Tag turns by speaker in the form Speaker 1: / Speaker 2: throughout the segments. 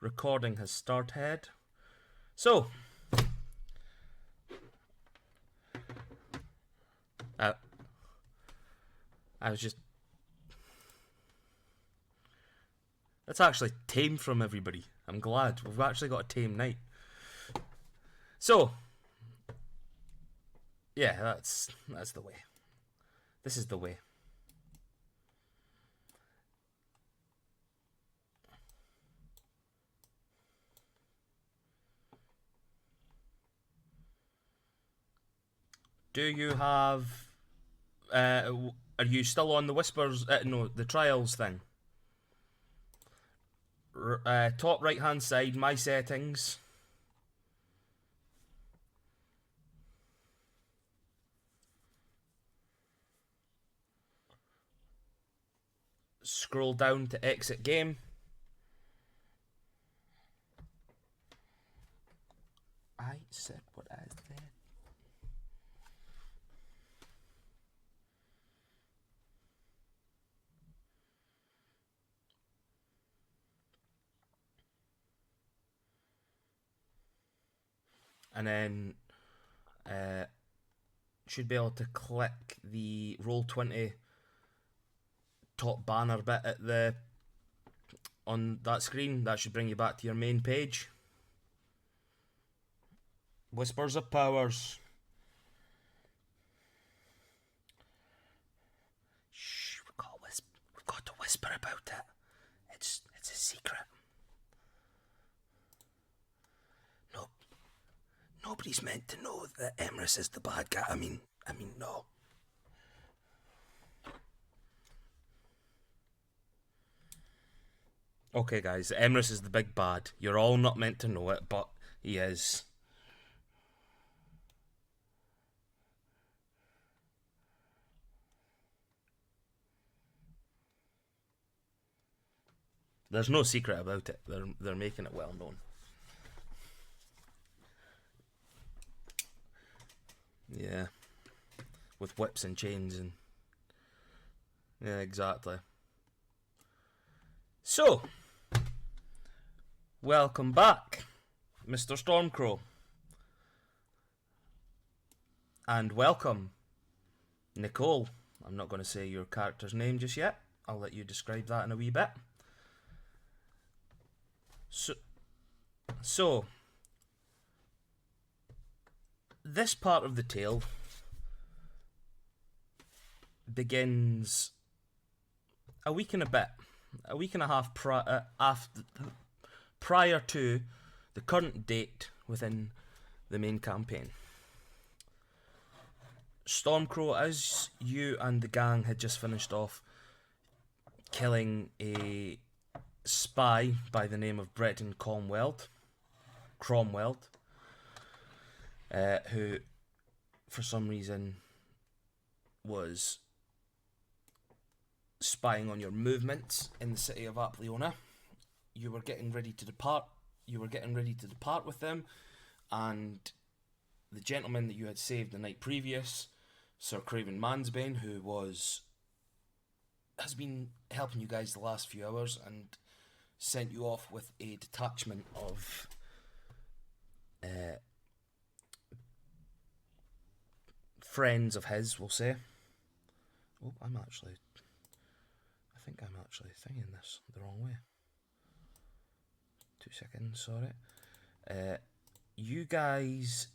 Speaker 1: recording has started. So, I was just... That's actually tame from everybody. I'm glad. We've actually got a tame night. So, yeah, that's the way. This is the way. Do you have... are you still on the Whispers... no, the Trials thing? Top right hand side, my settings. Scroll down to exit game. I said what I said. And then should be able to click the Roll20 top banner bit at the on that screen. That should bring you back to your main page. Whispers of Powers. Shh, we've got to whisper about it. It's a secret. No, nobody's meant to know that Emrys is the bad guy. I mean, no. Okay, guys, Emrys is the big bad. You're all not meant to know it, but he is. There's no secret about it. They're making it well known. Yeah, with whips and chains and yeah, exactly. So, welcome back, Mr. Stormcrow, and welcome, Nicole. I'm not going to say your character's name just yet. I'll let you describe that in a wee bit. So, this part of the tale begins a week and a half prior to the current date within the main campaign. Stormcrow, as you and the gang had just finished off killing a spy by the name of Breton Cromwell, who, for some reason, was spying on your movements in the city of Apleona. You were getting ready to depart. With them, and the gentleman that you had saved the night previous, Sir Craven Mansbane, who has been helping you guys the last few hours and sent you off with a detachment of friends of his, we'll say. Oh, I think I'm actually thinking this the wrong way. 2 seconds, sorry. You guys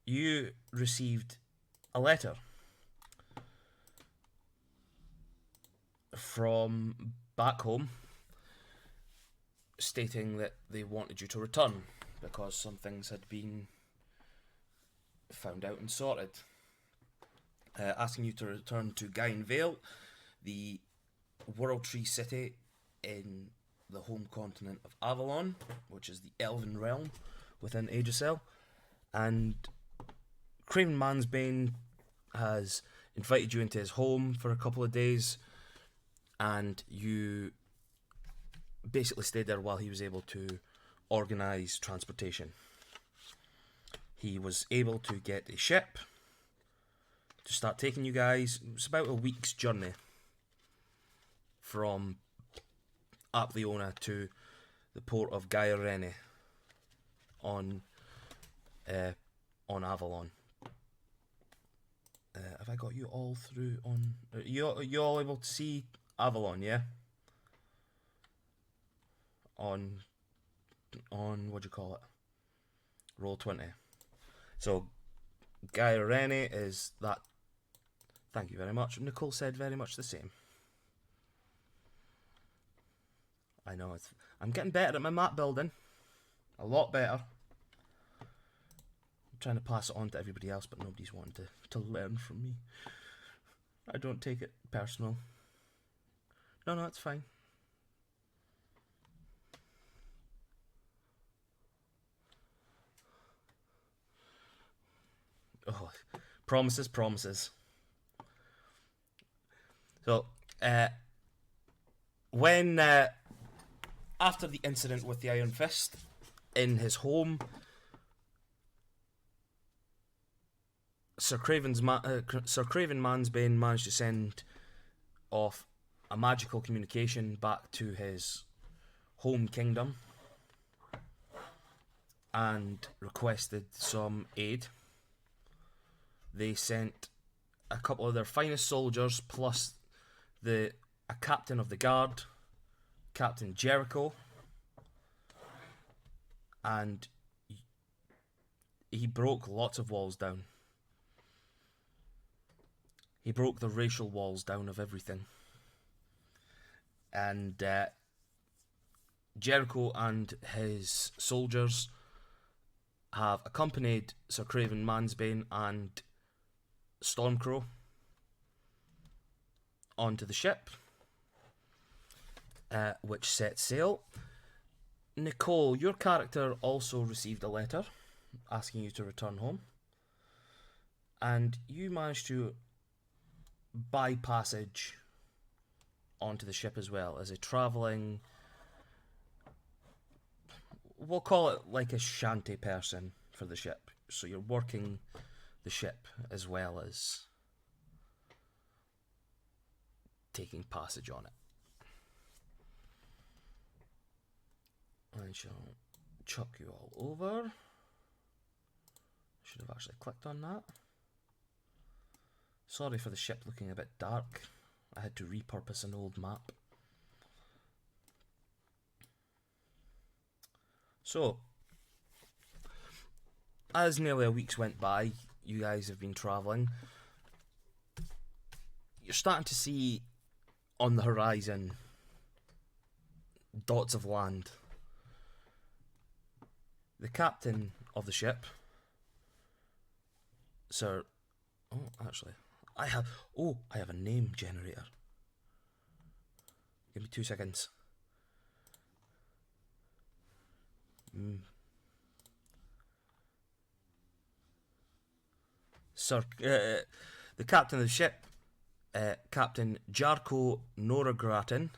Speaker 1: you received a letter from back home stating that they wanted you to return because some things had been found out and sorted. Asking you to return to Gain Vale, the World Tree City in the home continent of Avalon, which is the Elven realm within Aegis-El. And Craven Mansbane has invited you into his home for a couple of days, and you basically stayed there while he was able to organise transportation. He was able to get a ship to start taking you guys. It was about a week's journey from Apleona to the port of Gairene on Avalon. Have I got you all through on? You all able to see Avalon? Yeah. On what do you call it? Roll20. So Gairene is that. Thank you very much. Nicole said very much the same. I know I'm getting better at my map building. A lot better. I'm trying to pass it on to everybody else, but nobody's wanting to learn from me. I don't take it personal. No, it's fine. Oh, promises. So, when after the incident with the Iron Fist in his home, Sir Craven Mansbane managed to send off a magical communication back to his home kingdom and requested some aid. They sent a couple of their finest soldiers plus a captain of the guard, Captain Jericho, and he broke lots of walls down. He broke the racial walls down of everything. And Jericho and his soldiers have accompanied Sir Craven Mansbane and Stormcrow onto the ship, which set sail. Nicole, your character also received a letter asking you to return home, and you managed to buy passage onto the ship as well as a travelling, we'll call it like a shanty person for the ship. So you're working the ship as well as taking passage on it. I shall chuck you all over. Should have actually clicked on that. Sorry for the ship looking a bit dark. I had to repurpose an old map. So, as nearly a week's went by, you guys have been travelling. You're starting to see on the horizon dots of land. The captain of the ship, Sir... Oh, actually, I have a name generator. Give me 2 seconds. Sir, the captain of the ship, Captain Jarko Noragratin,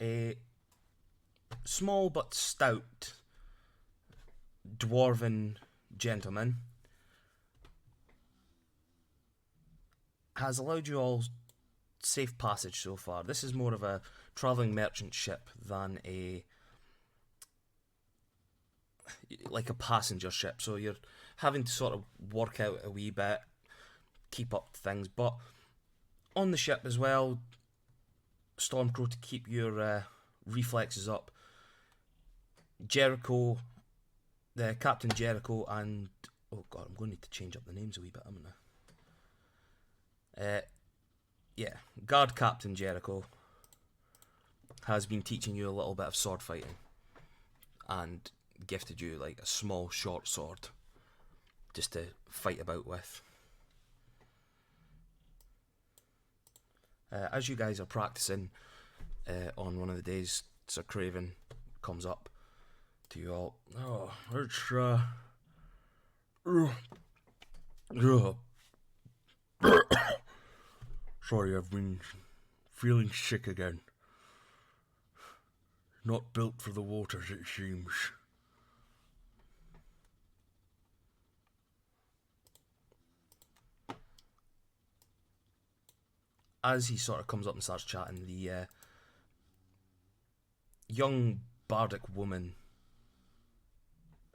Speaker 1: a small but stout dwarven gentleman, has allowed you all safe passage so far. This is more of a travelling merchant ship than like a passenger ship, so you're having to sort of work out a wee bit, keep up to things, but on the ship as well, Stormcrow, to keep your reflexes up, Jericho, the Captain Jericho, and oh god, I'm going to need to change up the names a wee bit, haven't I? Guard Captain Jericho has been teaching you a little bit of sword fighting and gifted you like a small short sword just to fight about with. As you guys are practicing on one of the days, Sir Craven comes up to you all. Oh, it's sorry, I've been feeling sick again. Not built for the waters, it seems. As he sort of comes up and starts chatting, young bardic woman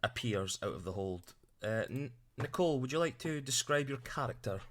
Speaker 1: appears out of the hold. Nicole, would you like to describe your character?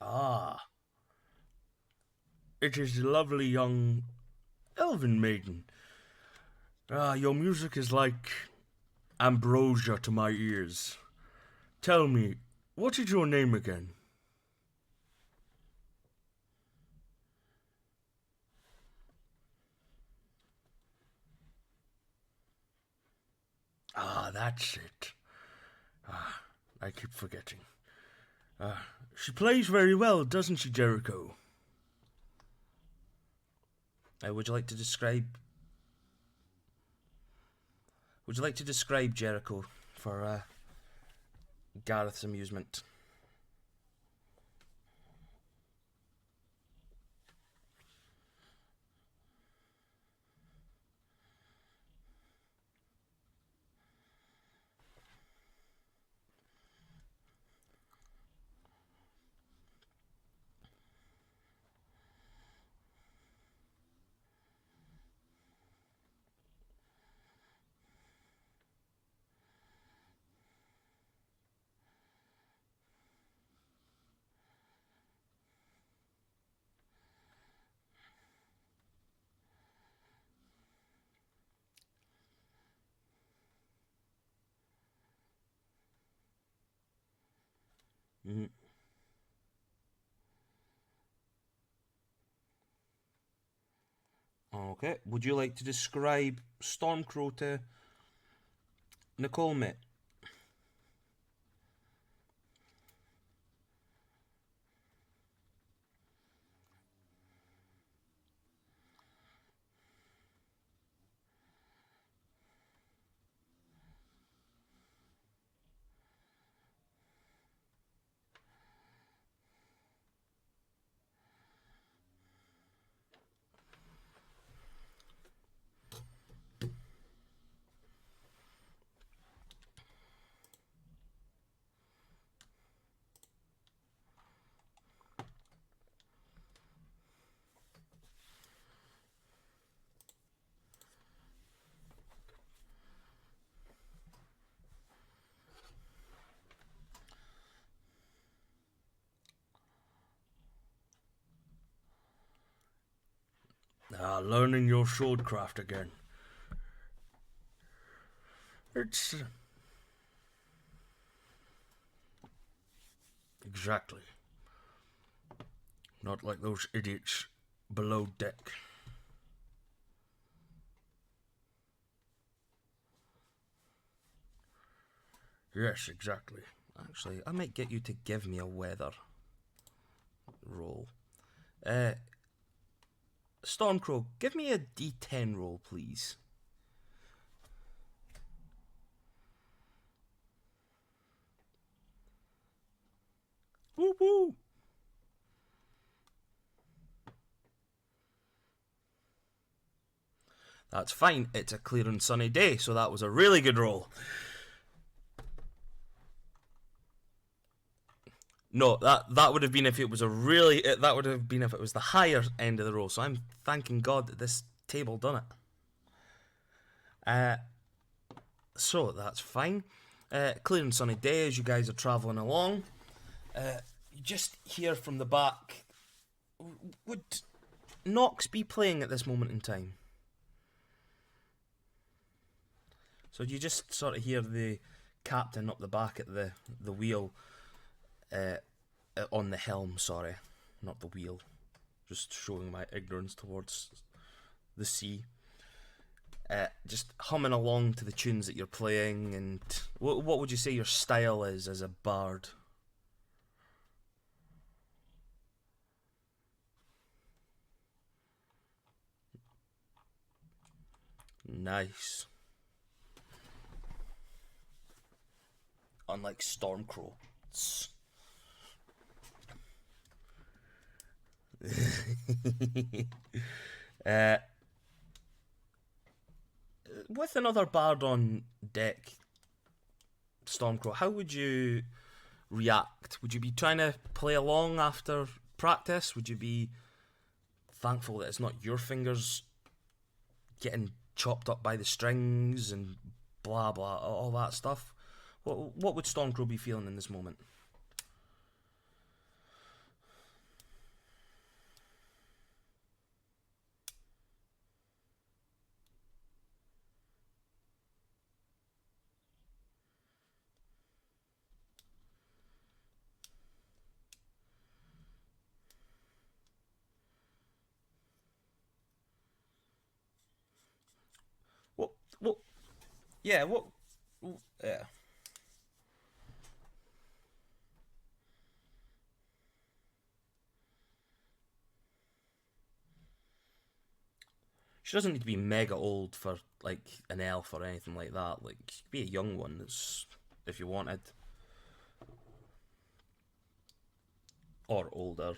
Speaker 1: Ah, it is the lovely young elven maiden. Ah, your music is like ambrosia to my ears. Tell me, what is your name again? Ah, that's it. Ah, I keep forgetting. She plays very well, doesn't she, Jericho? Would you like to describe? Would you like to describe Jericho for Gareth's amusement? Mm-hmm. Okay. Would you like to describe Stormcrow to Nicole, mate? Ah, learning your swordcraft again. It's exactly not like those idiots below deck. Yes, exactly. Actually, I might get you to give me a weather roll. Uh, Stormcrow, give me a D10 roll, please. Woo woo! That's fine. It's a clear and sunny day, so that was a really good roll. No, that would have been if it was a really. That would have been if it was the higher end of the roll. So I'm thanking God that this table done it. Uh, so that's fine. Clear and sunny day as you guys are travelling along. You just hear from the back. Would Knox be playing at this moment in time? So you just sort of hear the captain up the back at the wheel, on the helm. Sorry, not the wheel. just showing my ignorance towards the sea. Just humming along to the tunes that you're playing, and what would you say your style is as a bard? Nice. Unlike Stormcrows. uh, with another bard on deck, Stormcrow, how would you react? Would you be trying to play along after practice? Would you be thankful that it's not your fingers getting chopped up by the strings and blah blah, all that stuff? What would Stormcrow be feeling in this moment? What? Yeah. What? Yeah. She doesn't need to be mega old for like an elf or anything like that. Like she could be a young one. That's if you wanted, or older.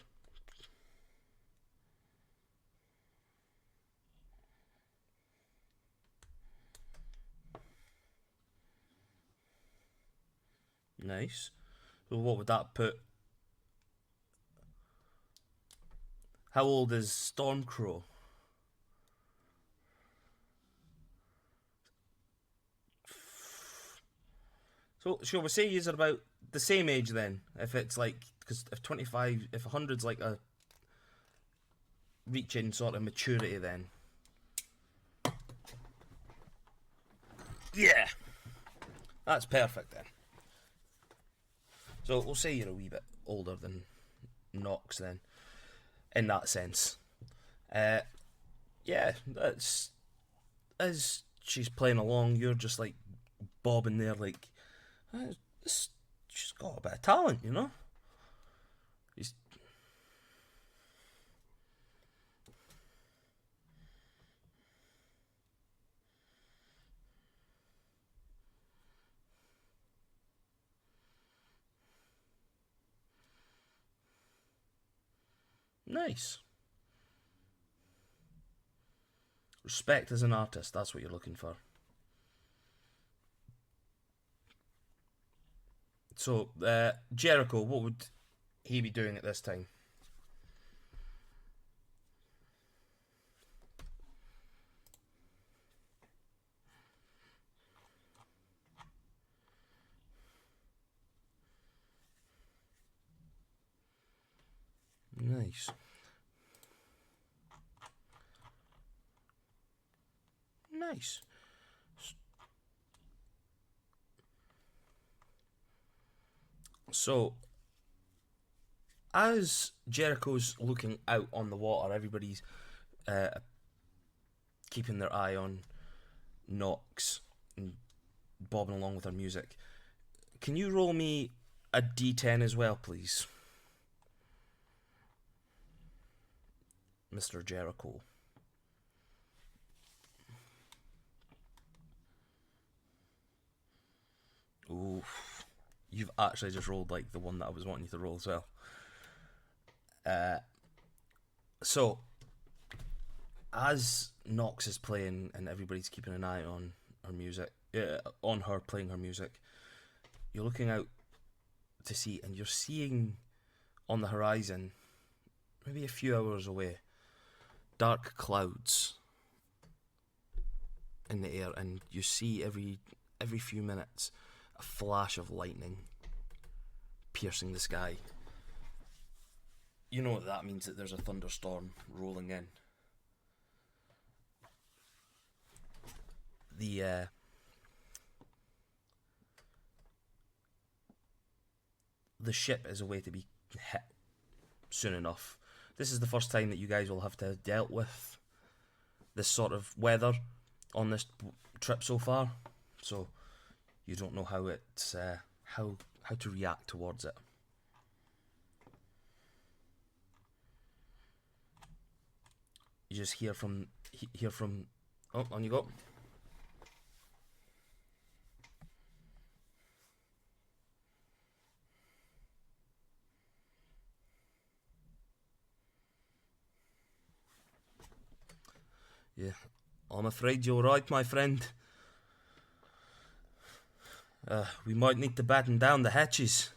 Speaker 1: Nice. So what would that put? How old is Stormcrow? So shall we say he's about the same age then? If it's like, because if 25, if 100's like a reaching sort of maturity, then yeah, that's perfect then. So we'll say you're a wee bit older than Nox then, in that sense. Uh, yeah, that's as she's playing along, you're just like bobbing there, like she's got a bit of talent, you know. He's nice. Respect as an artist, that's what you're looking for. So, Jericho, what would he be doing at this time? Nice. Nice. So, as Jericho's looking out on the water, everybody's uh, keeping their eye on Nox and bobbing along with her music. Can you roll me a d10 as well, please, Mr. Jericho? Ooh, you've actually just rolled like the one that I was wanting you to roll as well. Uh, so as Nox is playing and everybody's keeping an eye on her music, on her playing her music, you're looking out to sea and you're seeing on the horizon, maybe a few hours away, dark clouds in the air, and you see every few minutes a flash of lightning piercing the sky. You know what that means, that there's a thunderstorm rolling in. The the ship is away to be hit soon enough. this is the first time that you guys will have to have dealt with this sort of weather on this trip so far, so you don't know how it's how to react towards it. You just hear from oh, on you go. Yeah, I'm afraid you're right, my friend. We might need to batten down the hatches.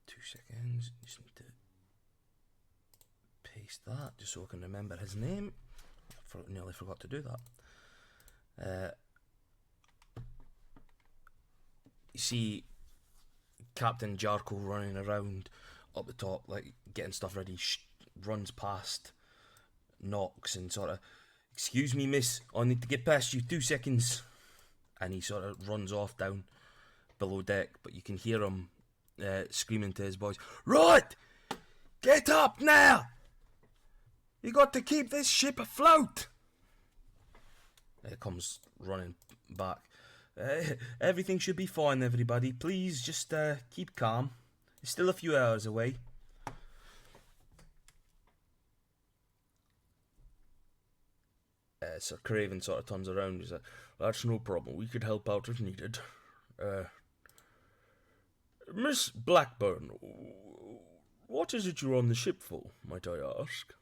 Speaker 1: 2 seconds. Just need to paste that just so I can remember his name. Nearly forgot to do that. You see Captain Jarko running around up the top, like getting stuff ready. Runs past, knocks, and sort of, "Excuse me, miss, I need to get past you. 2 seconds." And he sort of runs off down below deck, but you can hear him screaming to his boys, "Right! Get up now! You got to keep this ship afloat!" It comes running back. Everything should be fine, everybody. Please just keep calm. It's still a few hours away. Sir Craven sort of turns around and he's like, "That's no problem. We could help out if needed. Miss Blackburn, what is it you're on the ship for, might I ask?"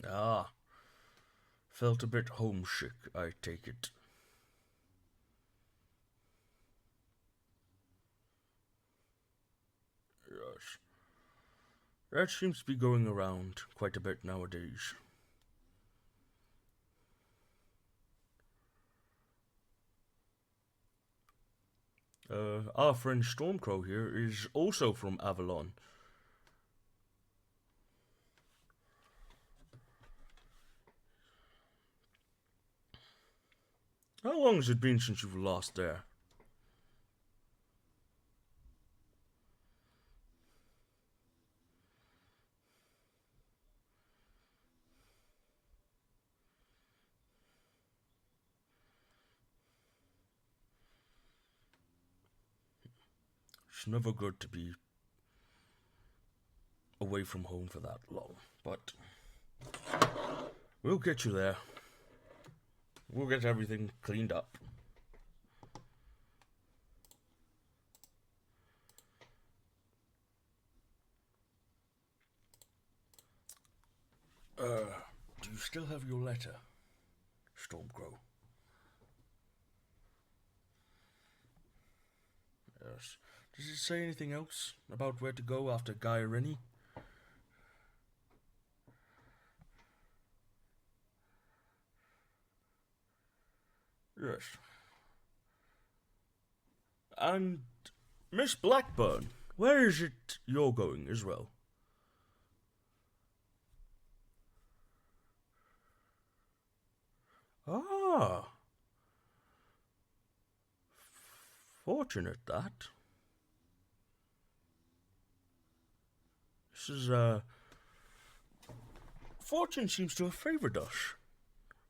Speaker 1: "Ah, felt a bit homesick, I take it." "Yes. That seems to be going around quite a bit nowadays." Our friend Stormcrow here is also from Avalon. How long has it been since you've lost there? It's never good to be away from home for that long, but we'll get you there. We'll get everything cleaned up. Do you still have your letter, Stormcrow? Yes. Does it say anything else about where to go after Guy Rennie? Yes. And Miss Blackburn, where is it you're going as well? Ah, fortunate that. This is, fortune seems to have favoured us.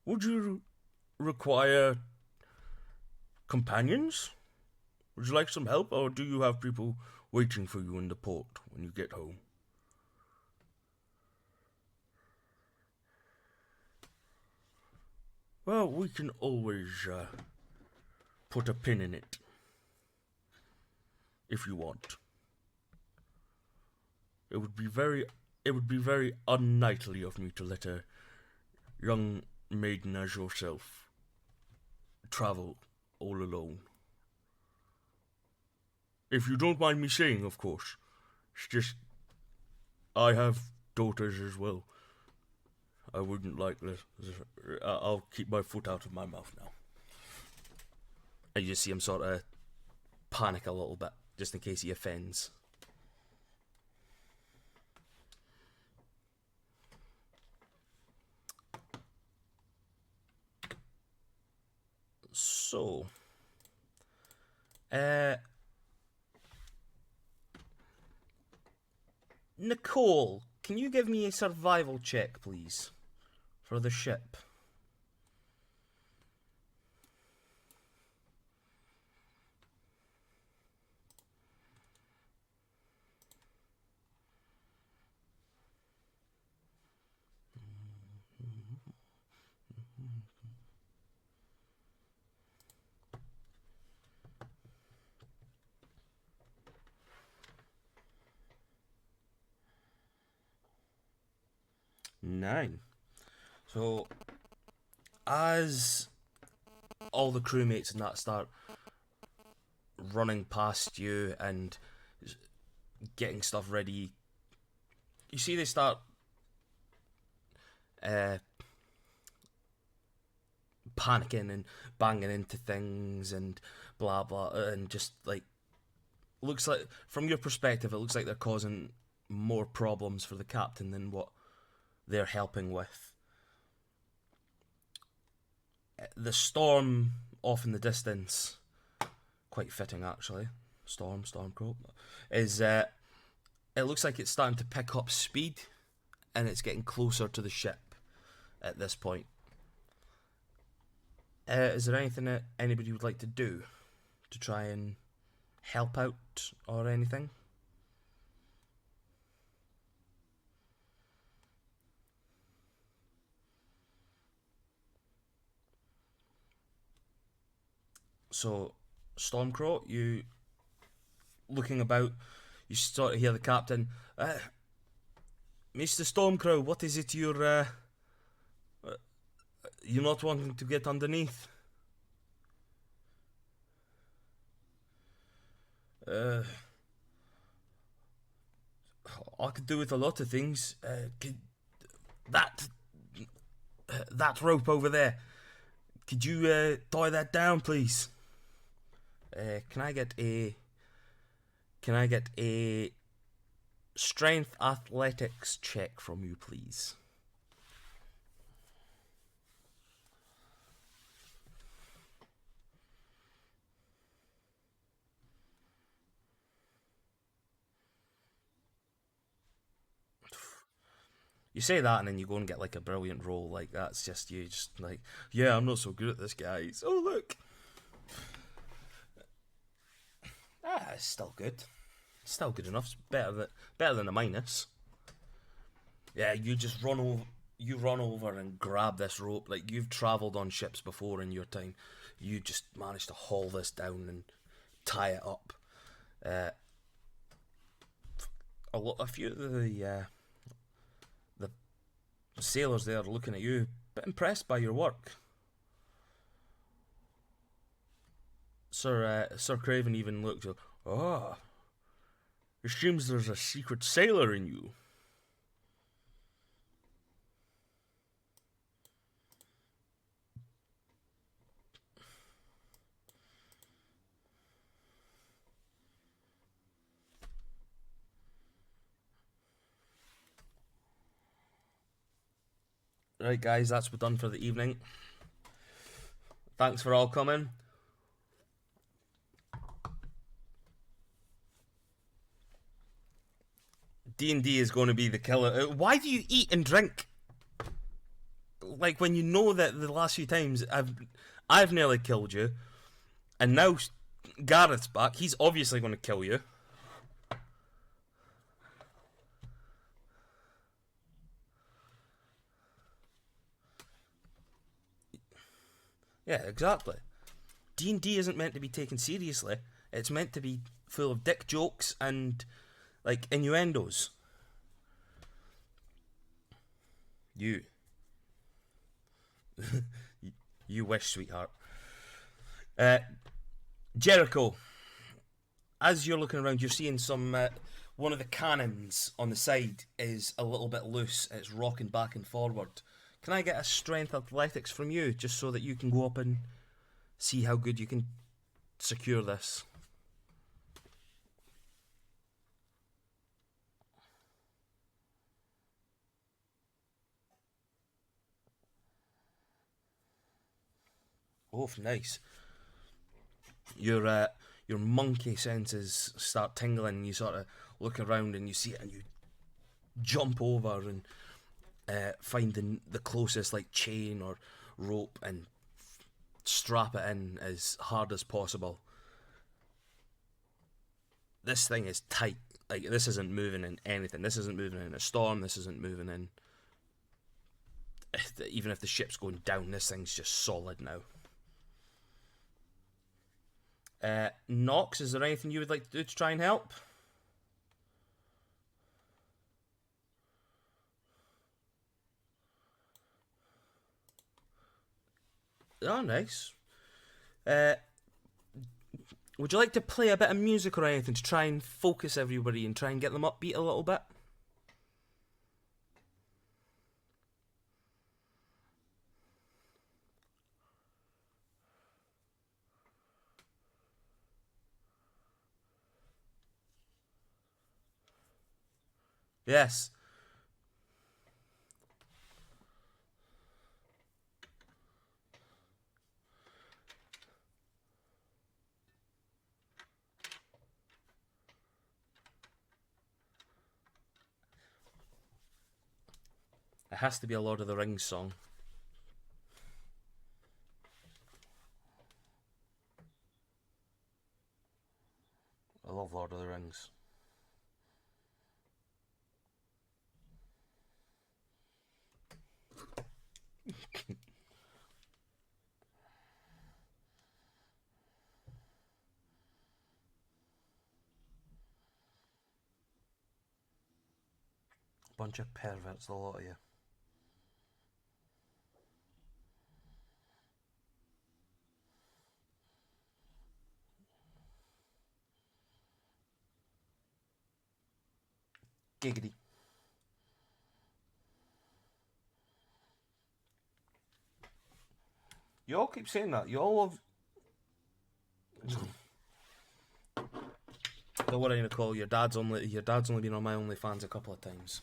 Speaker 1: Would you require companions? Would you like some help, or do you have people waiting for you in the port when you get home? Well, we can always put a pin in it if you want. It would be very unknightly of me to let a young maiden as yourself travel all alone. If you don't mind me saying, of course. It's just, I have daughters as well. I wouldn't like this. I'll keep my foot out of my mouth now. And you just see him sort of panic a little bit, just in case he offends. So, Nicole, can you give me a survival check, please, for the ship? Nine. So, as all the crewmates and that start running past you and getting stuff ready, you see they start panicking and banging into things and blah blah, and just like, looks like, from your perspective, it looks like they're causing more problems for the captain than what they're helping with. The storm off in the distance, quite fitting actually, Stormcrow, is it looks like it's starting to pick up speed and it's getting closer to the ship at this point. Is there anything that anybody would like to do to try and help out or anything? So, Stormcrow, you looking about, you sort of hear the captain, Mr. Stormcrow, what is it you're not wanting to get underneath? I could do with a lot of things. That that rope over there, could you tie that down, please? Can I get a strength athletics check from you, please? You say that and then you go and get like a brilliant roll. Like, that's just you, just like, yeah, I'm not so good at this, guys. Oh, look. It's still good. Still good enough. It's better than a minus. Yeah, you just run over. You run over and grab this rope. Like, you've travelled on ships before in your time. You just managed to haul this down and tie it up. Uh, a few of the sailors there are looking at you, a bit impressed by your work. Sir Craven even looked. Oh, it seems there's a secret sailor in you. Right, guys, that's done for the evening. Thanks for all coming. D&D is going to be the killer. Why do you eat and drink? Like, when you know that the last few times I've nearly killed you, and now Gareth's back. He's obviously going to kill you. Yeah, exactly. D&D isn't meant to be taken seriously. It's meant to be full of dick jokes and, like, innuendos. You. You wish, sweetheart. Jericho, as you're looking around, you're seeing some. One of the cannons on the side is a little bit loose. It's rocking back and forward. Can I get a strength athletics from you, just so that you can go up and see how good you can secure this? Oh, nice. your monkey senses start tingling, and you sort of look around and you see it, and you jump over and find the closest like chain or rope and strap it in as hard as possible. This thing is tight. Like, this isn't moving in anything. This isn't moving in a storm. This isn't moving in. Even if the ship's going down, this thing's just solid now. Nox, is there anything you would like to do to try and help? Oh, nice. Would you like to play a bit of music or anything to try and focus everybody and try and get them upbeat a little bit? Yes. It has to be a Lord of the Rings song. I love Lord of the Rings. Bunch of perverts, the lot of you. Giggity. You all keep saying that. You all love. Don't worry, Nicole. Your dad's only been on my OnlyFans a couple of times.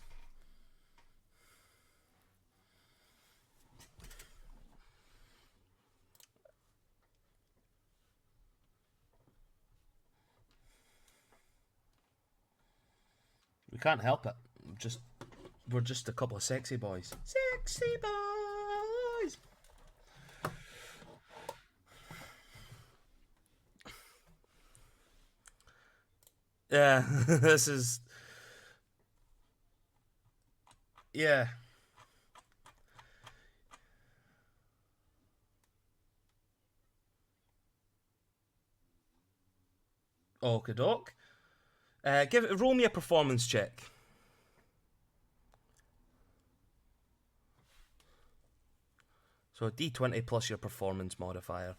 Speaker 1: We can't help it. We're just a couple of sexy boys. Sexy boys. Yeah, this is. Yeah. Okie doke. Roll me a performance check. So a D20 plus your performance modifier.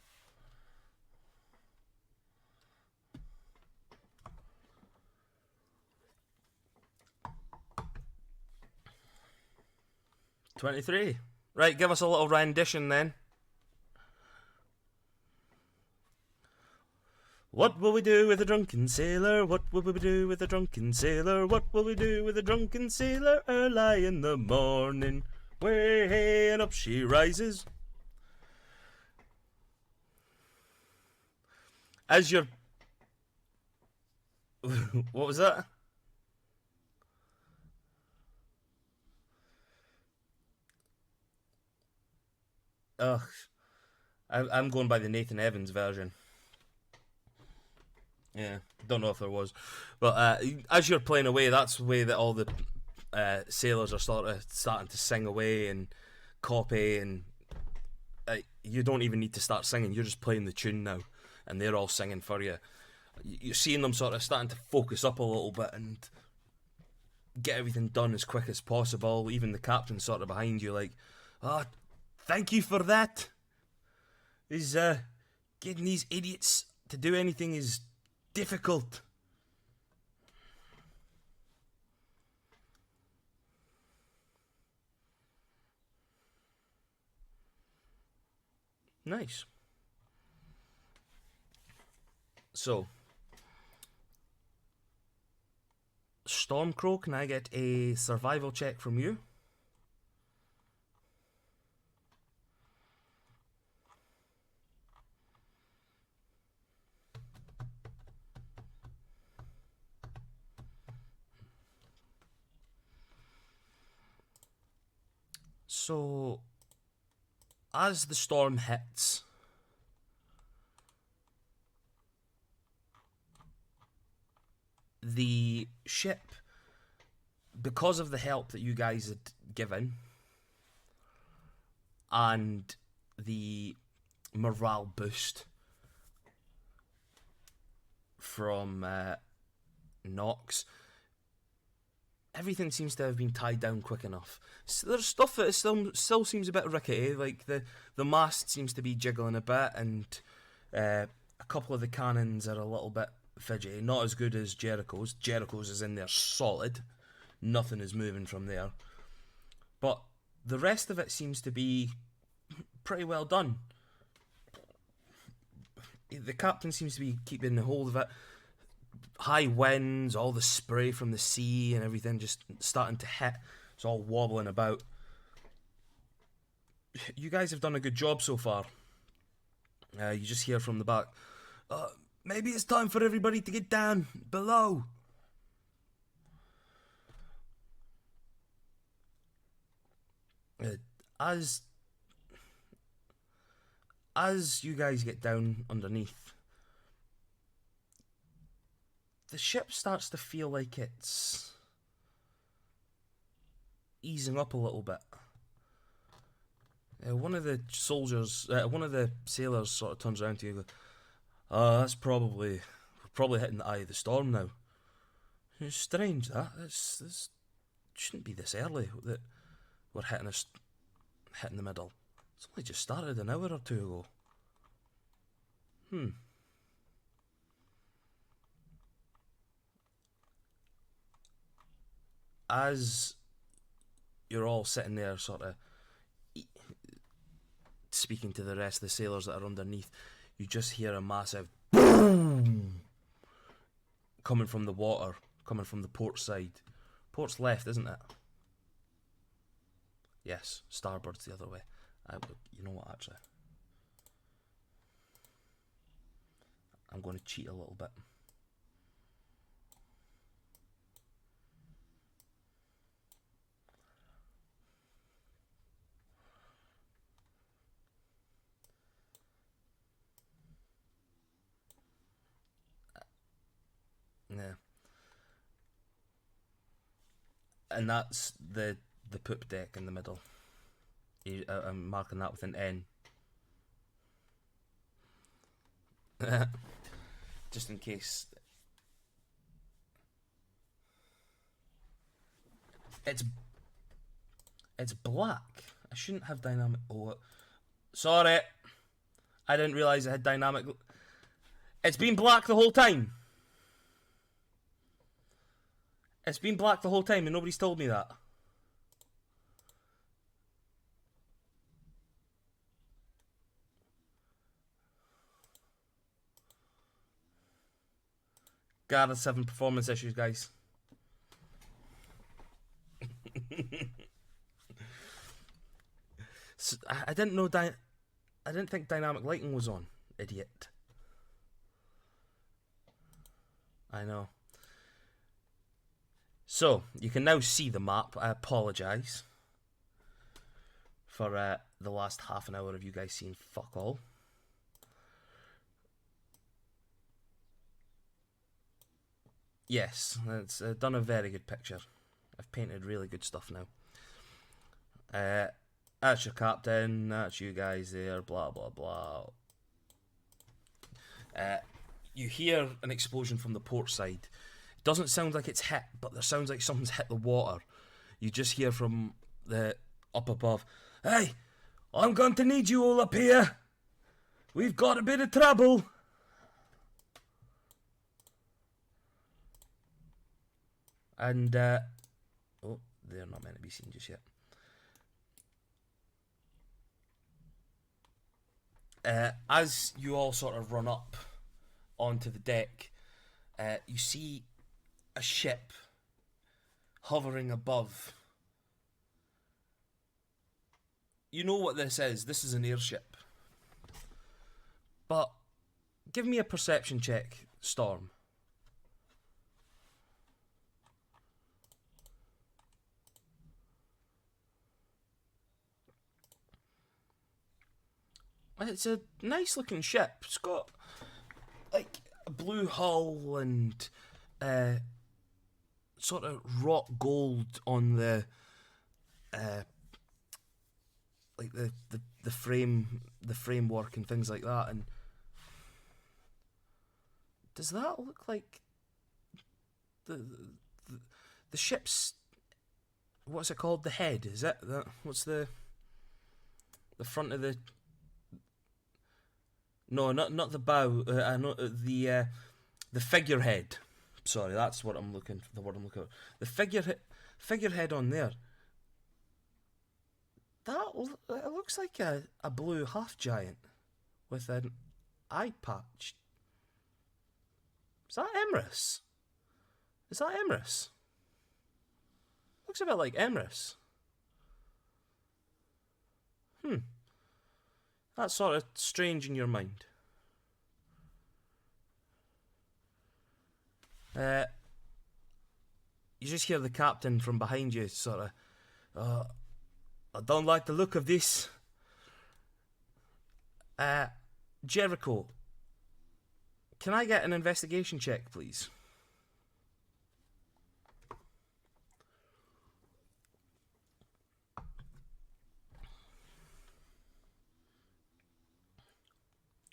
Speaker 1: $23. Right, give us a little rendition then. What will we do with a drunken sailor? What will we do with a drunken sailor? What will we do with a drunken sailor early in the morning? Way and up she rises. As you're... What was that? Ugh. I'm going by the Nathan Evans version. Yeah, don't know if there was. But as you're playing away, that's the way that all the sailors are starting to sing away and copy, and you don't even need to start singing. You're just playing the tune now, and they're all singing for you. You're seeing them sort of starting to focus up a little bit and get everything done as quick as possible. Even the captain's sort of behind you like, oh, thank you for that. Is getting these idiots to do anything is difficult. Nice. So, Stormcrow, can I get a survival check from you? So, as the storm hits, the ship, because of the help that you guys had given, and the morale boost from Nox, everything seems to have been tied down quick enough. So there's stuff that still seems a bit rickety, like the mast seems to be jiggling a bit, and a couple of the cannons are a little bit fidgety. Not as good as Jericho's. Jericho's is in there solid. Nothing is moving from there. But the rest of it seems to be pretty well done. The captain seems to be keeping hold of it. High winds, all the spray from the sea and everything just starting to hit. It's all wobbling about. You guys have done a good job so far. You just hear from the back, maybe it's time for everybody to get down below. As you guys get down underneath, the ship starts to feel like it's easing up a little bit. One of the sailors sort of turns around to you and goes, that's probably hitting the eye of the storm now. It's strange that. This shouldn't be this early that we're hitting the middle. It's only just started an hour or two ago. As you're all sitting there sort of speaking to the rest of the sailors that are underneath, you just hear a massive boom coming from the water, coming from the port side. Port's left, isn't it? Yes, starboard's the other way. You know what, actually? I'm going to cheat a little bit. Yeah. And that's the poop deck in the middle. I'm marking that with an N. Just in case. It's black. I shouldn't have dynamic. Oh, sorry. I didn't realise it had dynamic. It's been black the whole time. It's been black the whole time and nobody's told me that. Gather 7 performance issues, guys. So, I didn't know I didn't think dynamic lighting was on, idiot. I know. So, you can now see the map. I apologise for the last half an hour of you guys seeing fuck all. Yes, it's done a very good picture. I've painted really good stuff now. That's your captain, that's you guys there, blah blah blah. You hear an explosion from the port side. It doesn't sound like it's hit, but there sounds like something's hit the water. You just hear from the up above, "Hey, I'm going to need you all up here. We've got a bit of trouble." And, oh, they're not meant to be seen just yet. As you all sort of run up onto the deck, you see a ship hovering above. You know what this is. This is an airship. But give me a perception check, Storm. It's a nice looking ship. It's got like a blue hull and sort of rock gold on the like the framework and things like that. And does that look like the, the ship's, what's it called? The head? Is it that? What's the front of the? No, not the bow. The figurehead. Sorry, that's what I'm looking for. The word I'm looking for. The figurehead on there. It looks like a blue half giant with an eye patch. Is that Emrys? Is that Emrys? Looks a bit like Emrys. That's sort of strange in your mind. You just hear the captain from behind you sort of, I don't like the look of this. Jericho, can I get an investigation check, please?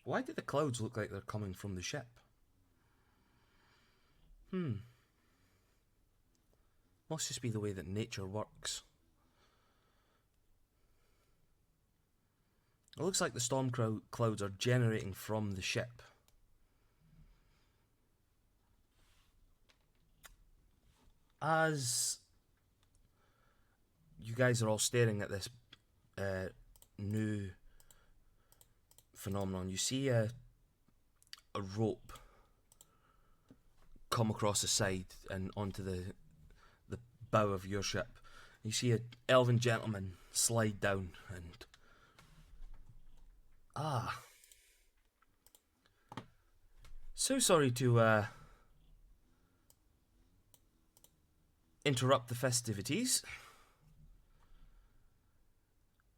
Speaker 1: Why do the clouds look like they're coming from the ship? Must just be the way that nature works. It looks like the storm clouds are generating from the ship. As you guys are all staring at this new phenomenon, you see a rope come across the side and onto the bow of your ship. You see an elven gentleman slide down and so sorry to interrupt the festivities.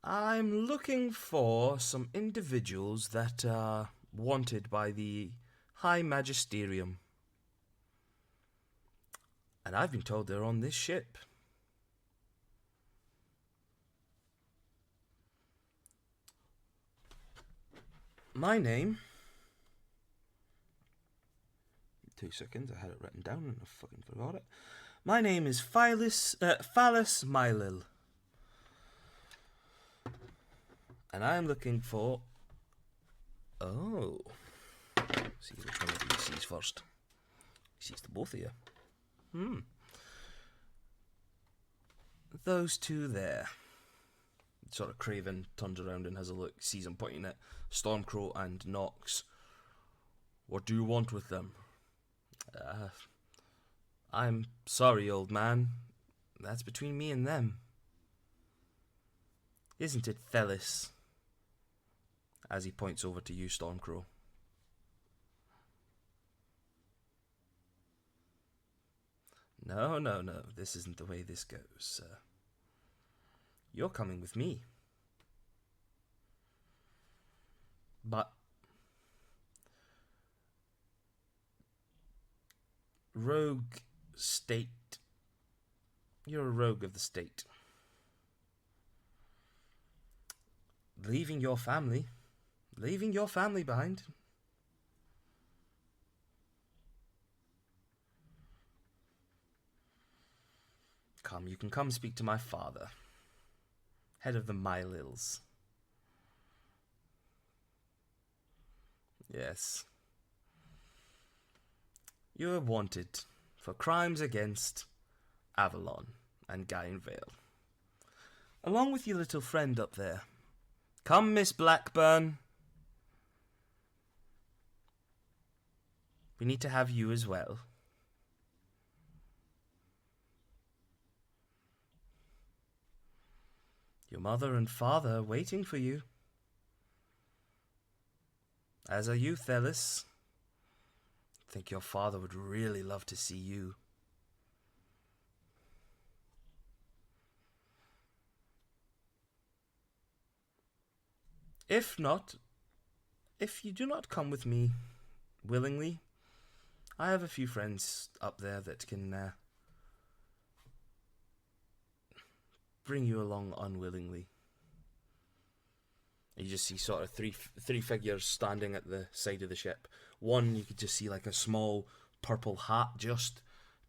Speaker 1: I'm looking for some individuals that are wanted by the High Magisterium. And I've been told they're on this ship. My name... 2 seconds, I had it written down and I fucking forgot it. My name is Phallus Mylil. And I'm looking for... Oh. See which one of you sees first. He sees the both of you. Those two there. Sort of Craven turns around and has a look, sees him pointing at Stormcrow and Nox. What do you want with them? I'm sorry, old man. That's between me and them. Isn't it, Thelis? As he points over to you, Stormcrow. No. This isn't the way this goes. You're coming with me. But rogue state. You're a rogue of the state. Leaving your family behind. Come, you can come speak to my father, head of the Mylils. Yes. You are wanted for crimes against Avalon and Gain Vale. Along with your little friend up there. Come, Miss Blackburn. We need to have you as well. Your mother and father are waiting for you. As are you, Thelis. I think your father would really love to see you. If not, If you do not come with me willingly, I have a few friends up there that can bring you along unwillingly. You just see sort of three figures standing at the side of the ship. One, you could just see like a small purple hat just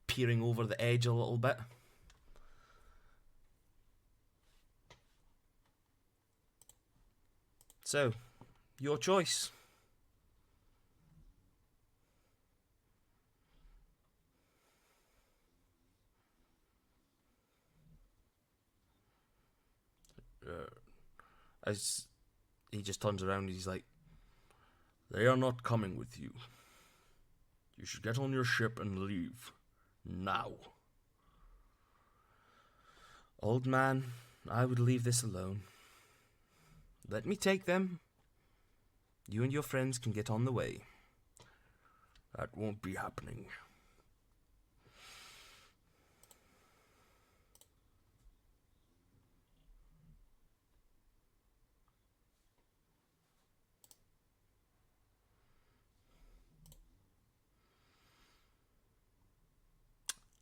Speaker 1: peering over the edge a little bit. So, your choice. As he just turns around, he's like, "They are not coming with you. You should get on your ship and leave. Now." Old man, I would leave this alone. Let me take them. You and your friends can get on the way. That won't be happening.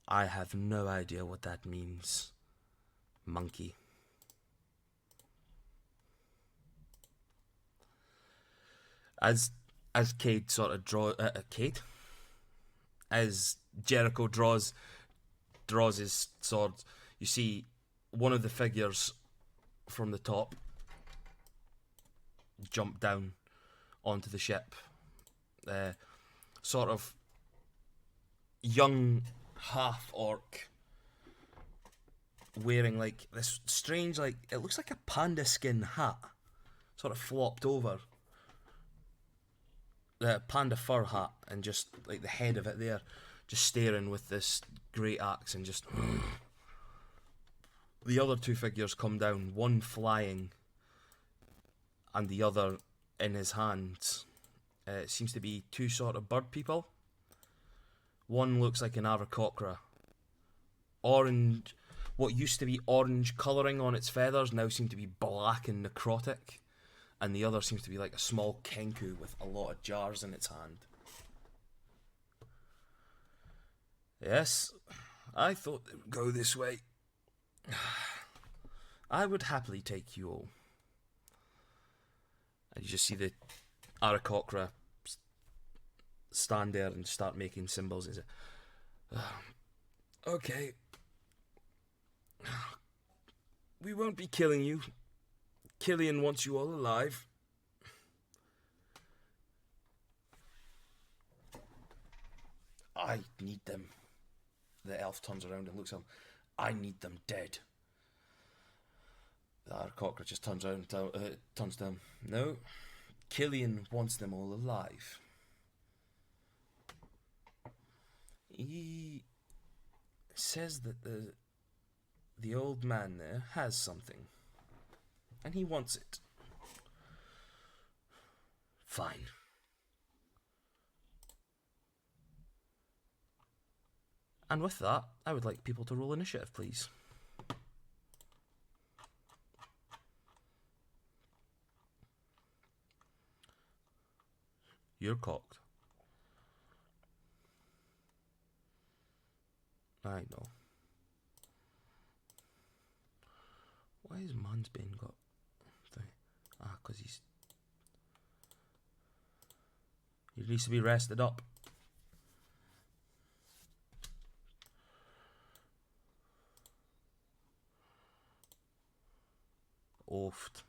Speaker 1: I have no idea what that means, monkey. As Cade sort of as Jericho draws his sword, you see one of the figures from the top jump down onto the ship. Sort of young half orc wearing like this strange, like, it looks like a panda skin hat, sort of flopped over. The panda fur hat, and just like the head of it there, just staring with this great axe, and just. The other two figures come down, one flying and the other in his hands. It seems to be two sort of bird people. One looks like an aarakocra. Orange, what used to be orange colouring on its feathers now seem to be black and necrotic. And the other seems to be like a small kenku with a lot of jars in its hand. Yes, I thought it would go this way. I would happily take you all. And you just see the aarakocra stand there and start making symbols. And say, okay. We won't be killing you. Killian wants you all alive. I need them. The elf turns around and looks at him. I need them dead. The aarakocra just turns around and turns to him. No, Killian wants them all alive. He says that the old man there has something, and he wants it. Fine. And with that, I would like people to roll initiative, please. You're cocked. I know. Why has Mansbane got thing? Because he needs to be rested up. Oft.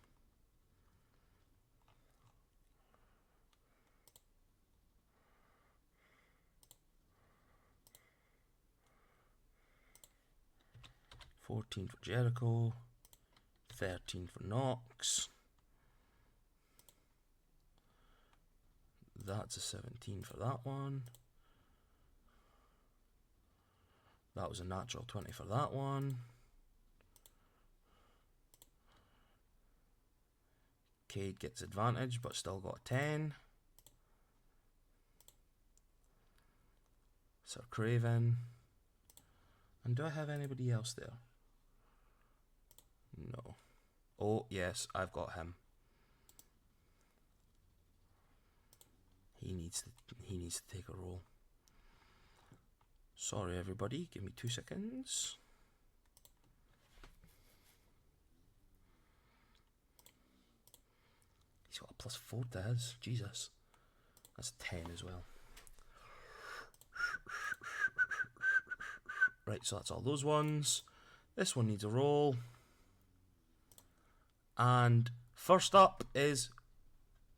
Speaker 1: $14 for Jericho, 13 for Nox. That's a 17 for that one. That was a natural 20 for that one. Cade gets advantage, but still got a 10. Sir Craven. And do I have anybody else there? No. Oh, yes, I've got him. he needs to take a roll. Sorry, everybody. Give me 2 seconds. He's got a +4 to his. Jesus. That's 10 as well. Right, so that's all those ones. This one needs a roll. And first up is...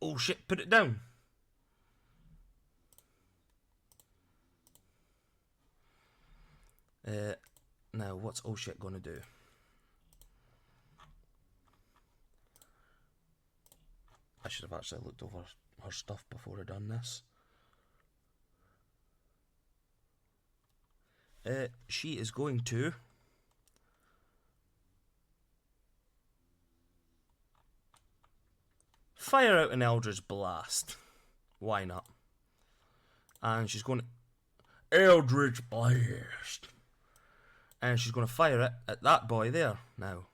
Speaker 1: Oh shit, put it down. Now, what's oh shit going to do? I should have actually looked over her stuff before I done this. She is going to fire out an Eldritch Blast. Why not? And she's going to Eldritch Blast. And she's going to fire it at that boy there. Now,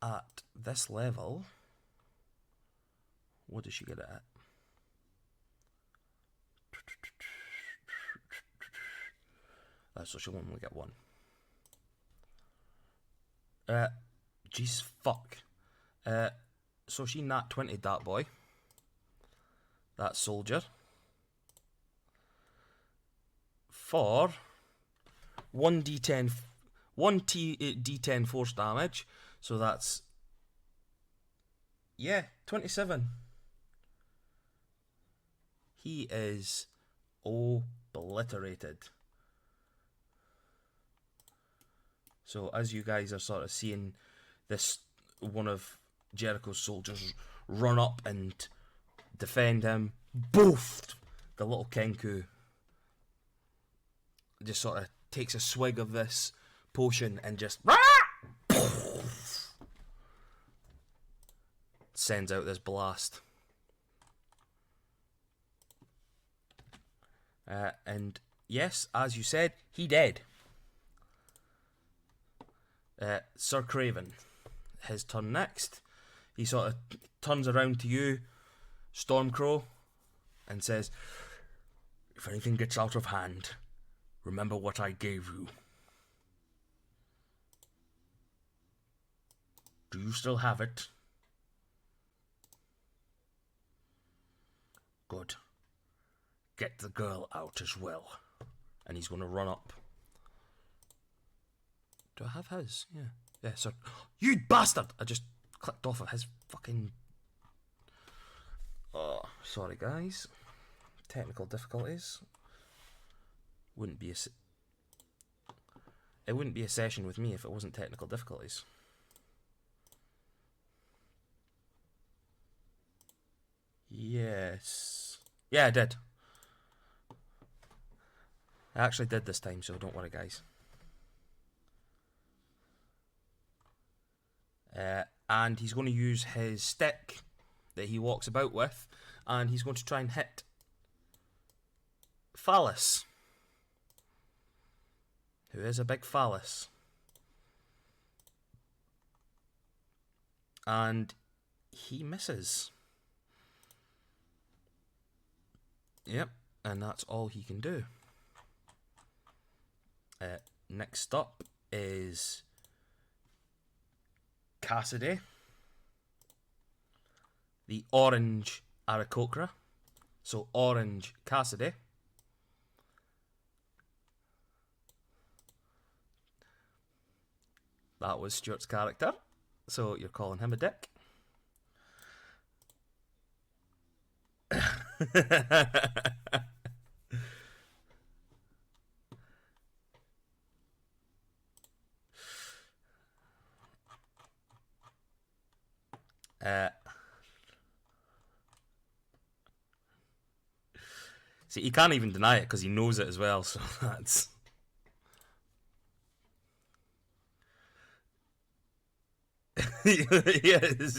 Speaker 1: at this level, what does she get it at? So she'll only get 1. Jesus fuck. So she nat 20'd that boy. That soldier. For 1d10 d10 force damage. So that's 27. He is obliterated. So as you guys are sort of seeing this one of Jericho's soldiers run up and defend him, boofed, the little Kenku just sort of takes a swig of this potion and just sends out this blast. And yes, as you said, he dead. Sir Craven, his turn next. He sort of turns around to you, Stormcrow, and says, "If anything gets out of hand, remember what I gave you." Do you still have it? Good. Get the girl out as well. And he's going to run up. Do I have his? Yeah. Yeah, sir. You bastard! I just clicked off of his fucking... Oh, sorry guys. Technical difficulties. It wouldn't be a session with me if it wasn't technical difficulties. Yes. Yeah, I did. I actually did this time, so don't worry, guys. And he's going to use his stick that he walks about with, and he's going to try and hit Phallus, who is a big phallus. And he misses. Yep, and that's all he can do. Next up is Cassidy, the orange Aarakocra. So orange Cassidy. That was Stuart's character, so you're calling him a dick. See, he can't even deny it because he knows it as well, so that's... Yes,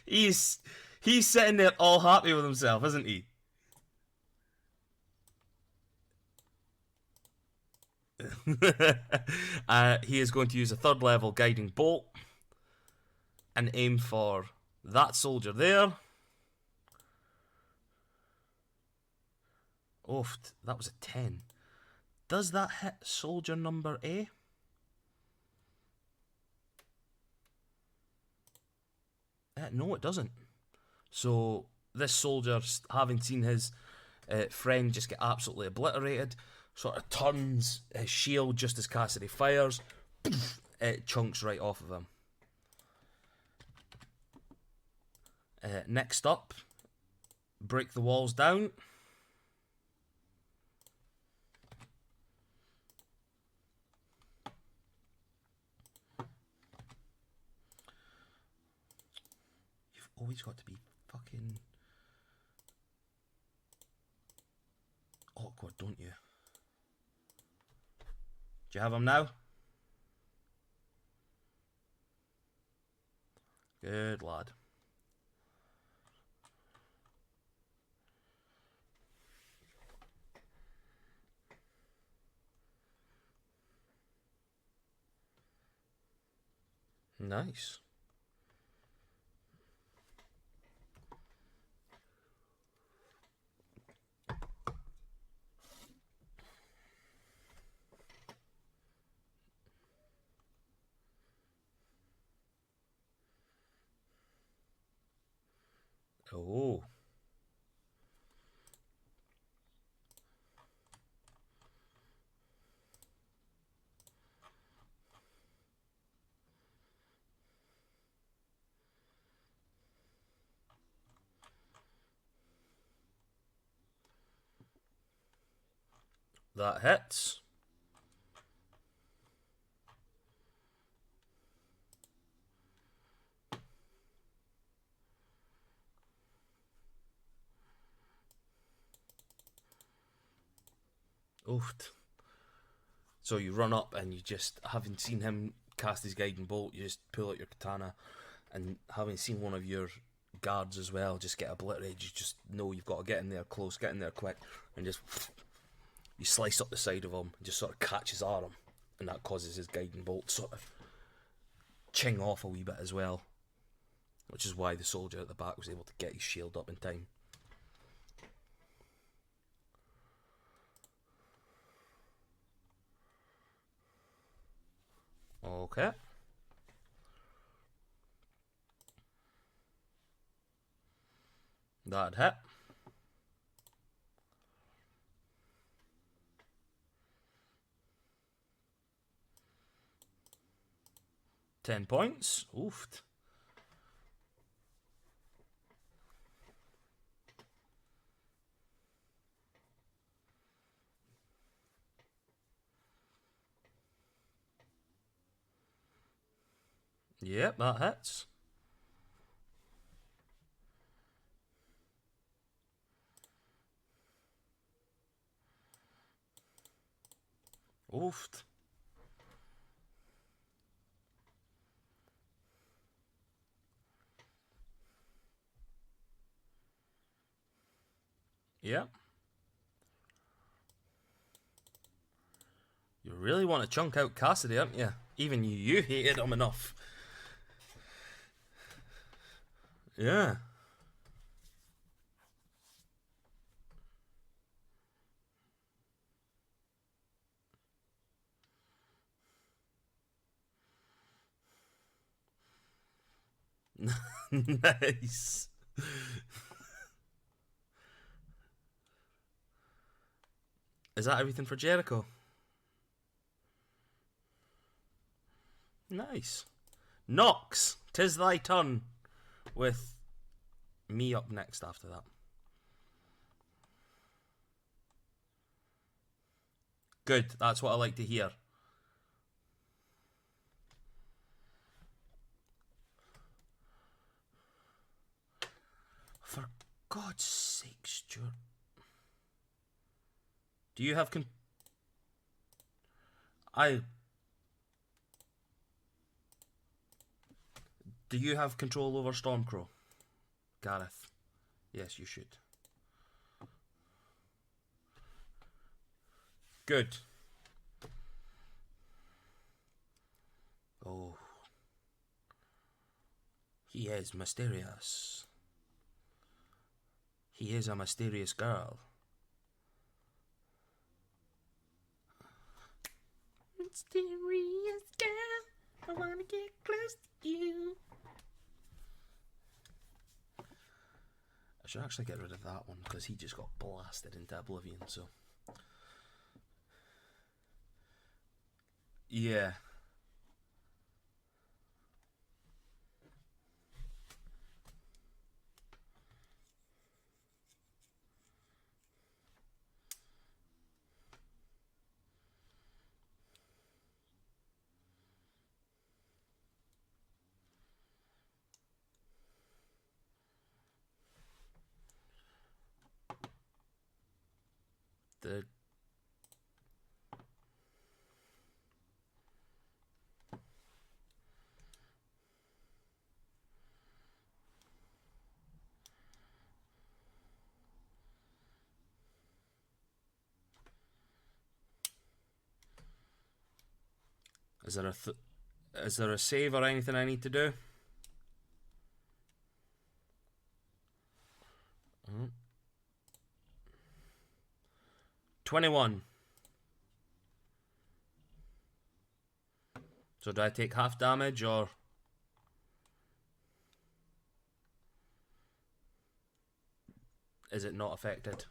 Speaker 1: he's sitting there all happy with himself, isn't he? He is going to use a 3rd level guiding bolt and aim for that soldier there. Oh, that was a 10. Does that hit soldier number A? No, it doesn't. So this soldier, having seen his friend just get absolutely obliterated, sort of turns his shield just as Cassidy fires. It chunks right off of him. Next up, break the walls down. You've always got to be fucking awkward, don't you? Do you have him now? Good lad. Nice. Oh. That hits. Oofed. So you run up and you just, having seen him cast his guiding bolt, you just pull out your katana, and having seen one of your guards as well just get obliterated, you just know you've got to get in there close, get in there quick, and just you slice up the side of him and just sort of catch his arm, and that causes his guiding bolt sort of ching off a wee bit as well, which is why the soldier at the back was able to get his shield up in time. Okay. That hit. £10. Oofed. Yep, that hits. Oofed. Yep. You really want to chunk out Cassidy, aren't you? Even you hated him enough. Yeah. Nice. Is that everything for Jericho? Nice. Nox, 'tis thy turn, with me up next after that. Good, that's what I like to hear. For God's sake, Stuart. Do you have Do you have control over Stormcrow, Gareth? Yes, you should. Good. Oh. He is mysterious. He is a mysterious girl. Mysterious girl, I wanna get close to you. I should actually get rid of that one because he just got blasted into oblivion, so. Yeah. The is there a save or anything I need to do? 21. So do I take half damage or is it not affected?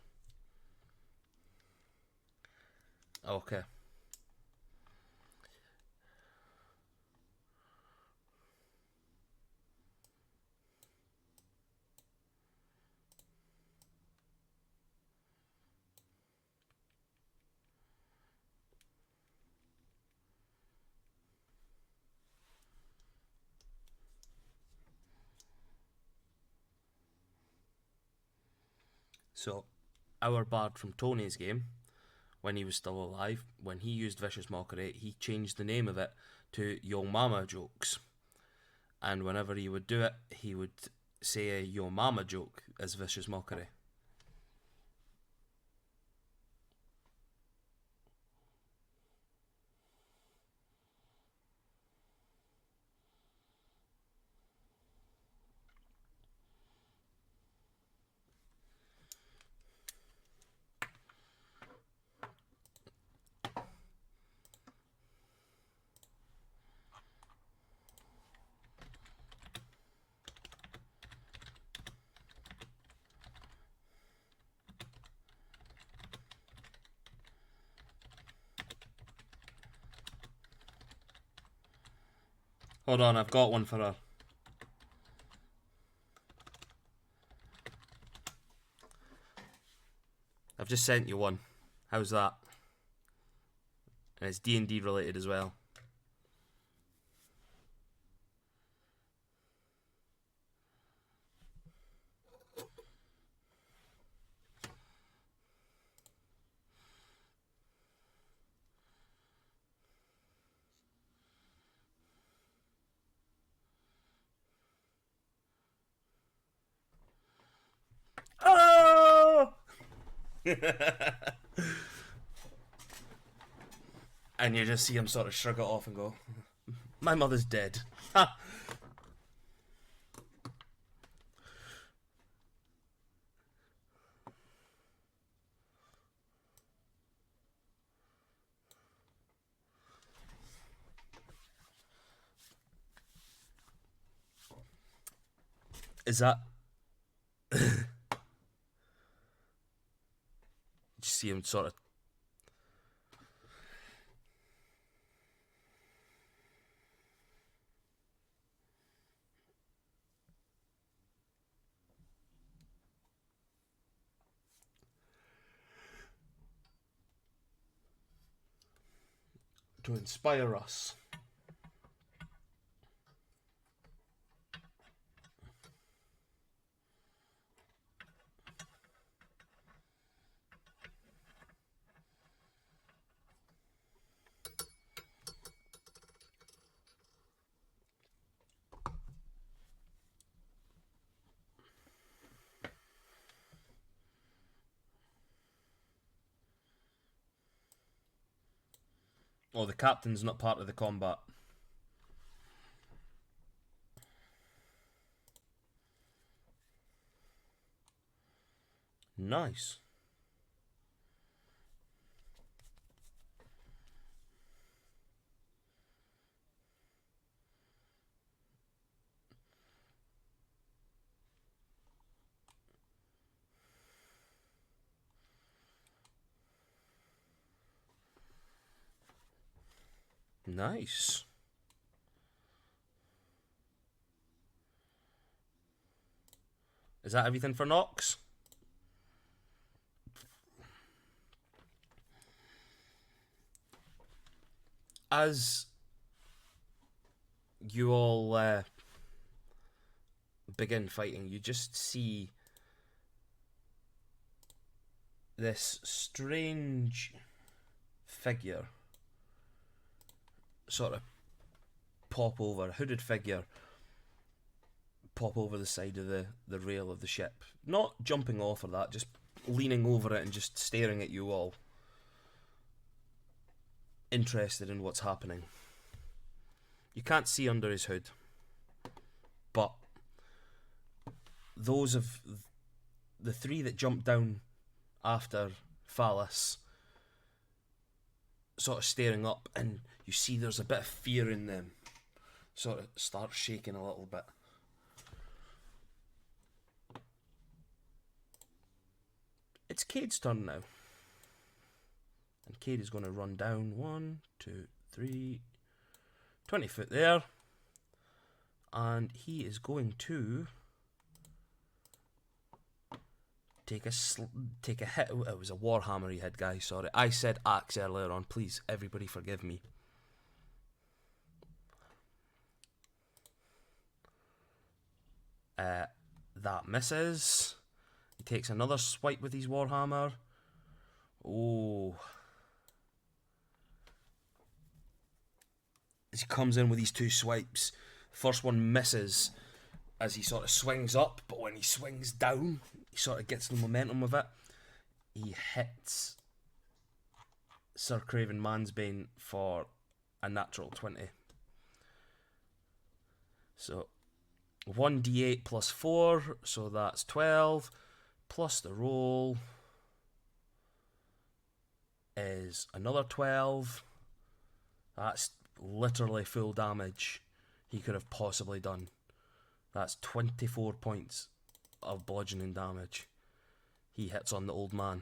Speaker 1: Okay. So, our bard from Tony's game, when he was still alive, when he used Vicious Mockery, he changed the name of it to Yo Mama Jokes. And whenever he would do it, he would say a Yo Mama joke as Vicious Mockery. Hold on, I've got one for her. I've just sent you one. How's that? And it's D&D related as well. Oh! And you just see him sort of shrug it off and go, my mother's dead. Ha! Is that... you see him sort of... to inspire us. Oh, the captain's not part of the combat. Nice. Nice. Is that everything for Nox? As you all begin fighting, you just see this strange figure sort of pop over, hooded figure pop over the side of the rail of the ship. Not jumping off or that, just leaning over it and just staring at you all, interested in what's happening. You can't see under his hood, but those of the three that jumped down after Phallus sort of staring up, and you see there's a bit of fear in them, sort of start shaking a little bit. It's Cade's turn now. And Cade is going to run down 1, 2, 3, 20 foot there. And he is going to take a hit. It was a Warhammer he had, guys, sorry. I said axe earlier on, please, everybody forgive me. That misses. He takes another swipe with his Warhammer. Oh. As he comes in with these two swipes, first one misses as he sort of swings up, but when he swings down, he sort of gets the momentum of it. He hits Sir Craven Mansbane for a natural 20. So 1d8 plus 4, so that's 12, plus the roll is another 12. That's literally full damage he could have possibly done. That's 24 points of bludgeoning damage he hits on the old man.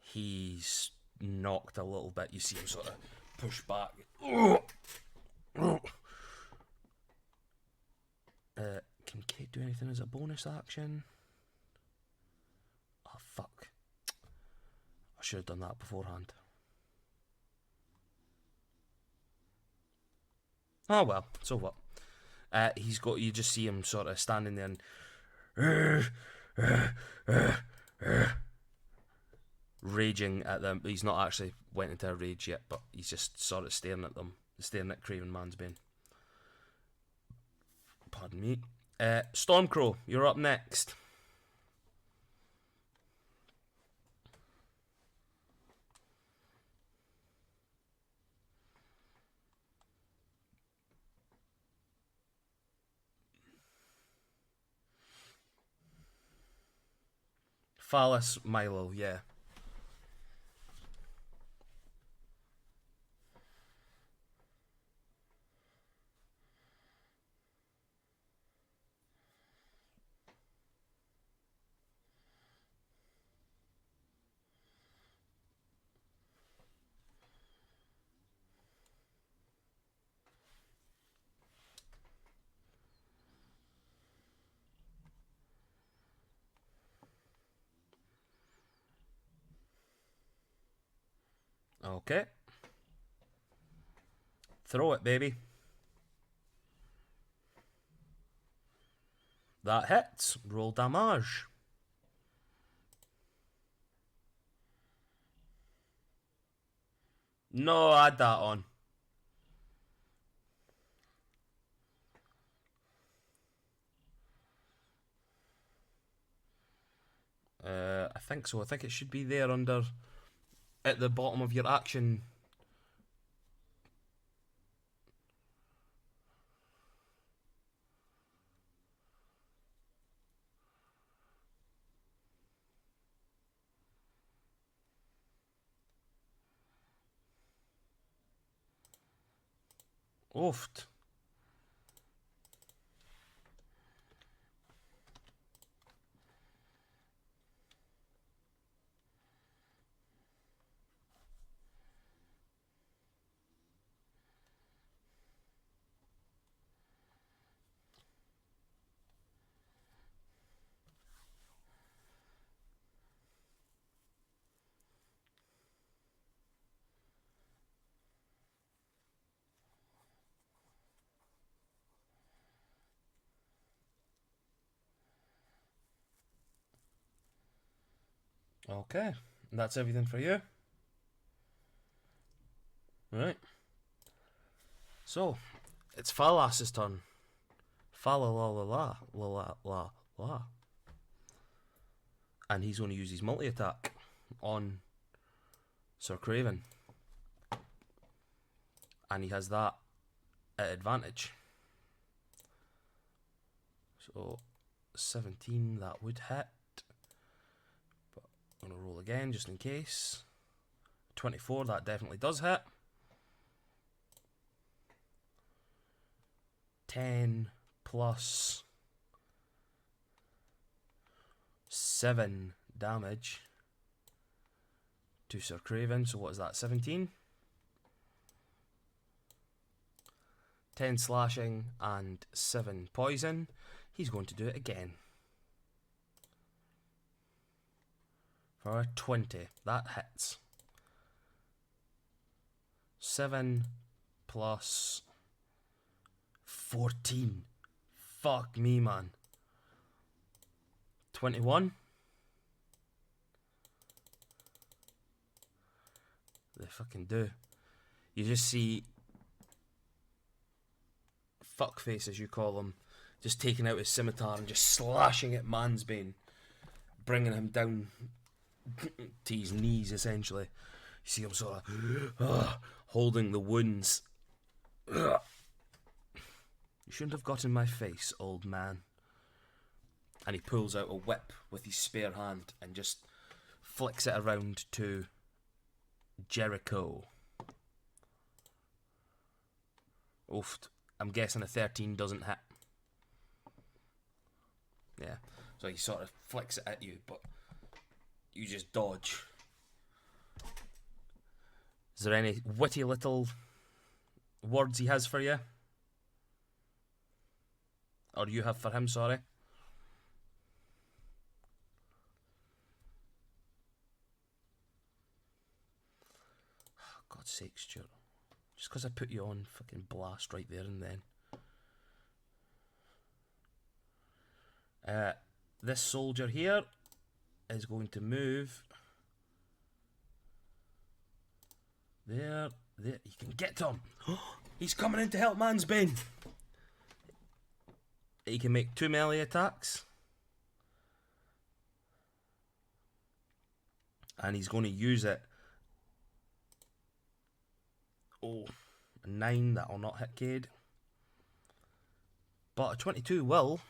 Speaker 1: He's knocked a little bit. You see him sort of push back. Can Kate do anything as a bonus action? Oh, fuck. I should have done that beforehand. Oh well, so what? He's got, you just see him sort of standing there and raging at them. He's not actually went into a rage yet, but he's just sort of staring at them, staring at Craven Mansbane. Pardon me. Stormcrow, you're up next. Phallus, Milo, yeah. Okay. Throw it, baby. That hits. Roll damage. No, add that on. I think so. I think it should be there under, at the bottom of your action. Oofed. Okay, that's everything for you. Right. So, it's Falas's turn. Fala la la la la la la la. And he's going to use his multi-attack on Sir Craven. And he has that at advantage. So, 17, that would hit. But I'm going to roll again just in case. 24, that definitely does hit. 10 plus 7 damage to Sir Craven. So what is that, 17? 10 slashing and 7 poison. He's going to do it again. For a 20. That hits. 7 plus 14. Fuck me, man. 21. They fucking do. You just see fuckface, as you call him, just taking out his scimitar and just slashing at Mansbane, bringing him down to his knees, essentially. You see him sort of holding the wounds. You shouldn't have got in my face, old man. And he pulls out a whip with his spare hand and just flicks it around to Jericho. Oof, I'm guessing a 13 doesn't hit. Yeah, so he sort of flicks it at you, but you just dodge. Is there any witty little words he has for you? Or you have for him, sorry? God's sake, Stuart. Just because I put you on fucking blast right there and then. This soldier here is going to move. There. You can get to him. He's coming in to help Mansbane. He can make 2 melee attacks. And he's going to use it. Oh, a 9, that'll not hit Cade. But a 22 will.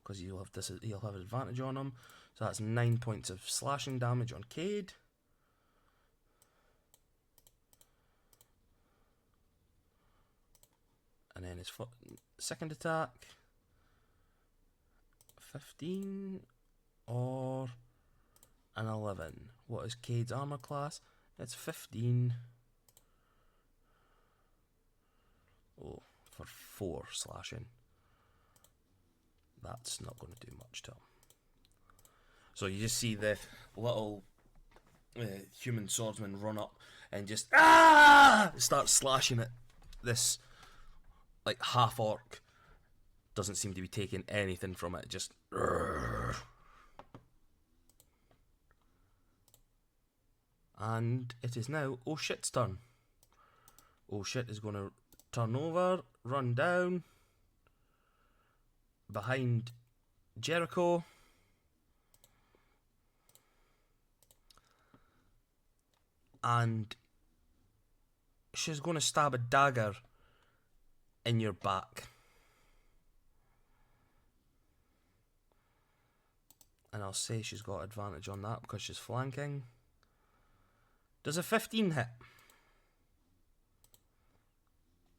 Speaker 1: Because he'll have advantage on him. So that's 9 points of slashing damage on Cade. And then his second attack. 15 or an 11. What is Cade's armor class? It's 15. Oh, for 4 slashing. That's not going to do much to him. So you just see the little human swordsman run up and just start slashing at this like half orc. Doesn't seem to be taking anything from it. Just and it is now Oh Shit's turn. Oh Shit is going to turn over, run down behind Jericho. And she's going to stab a dagger in your back. And I'll say she's got advantage on that because she's flanking. Does a 15 hit?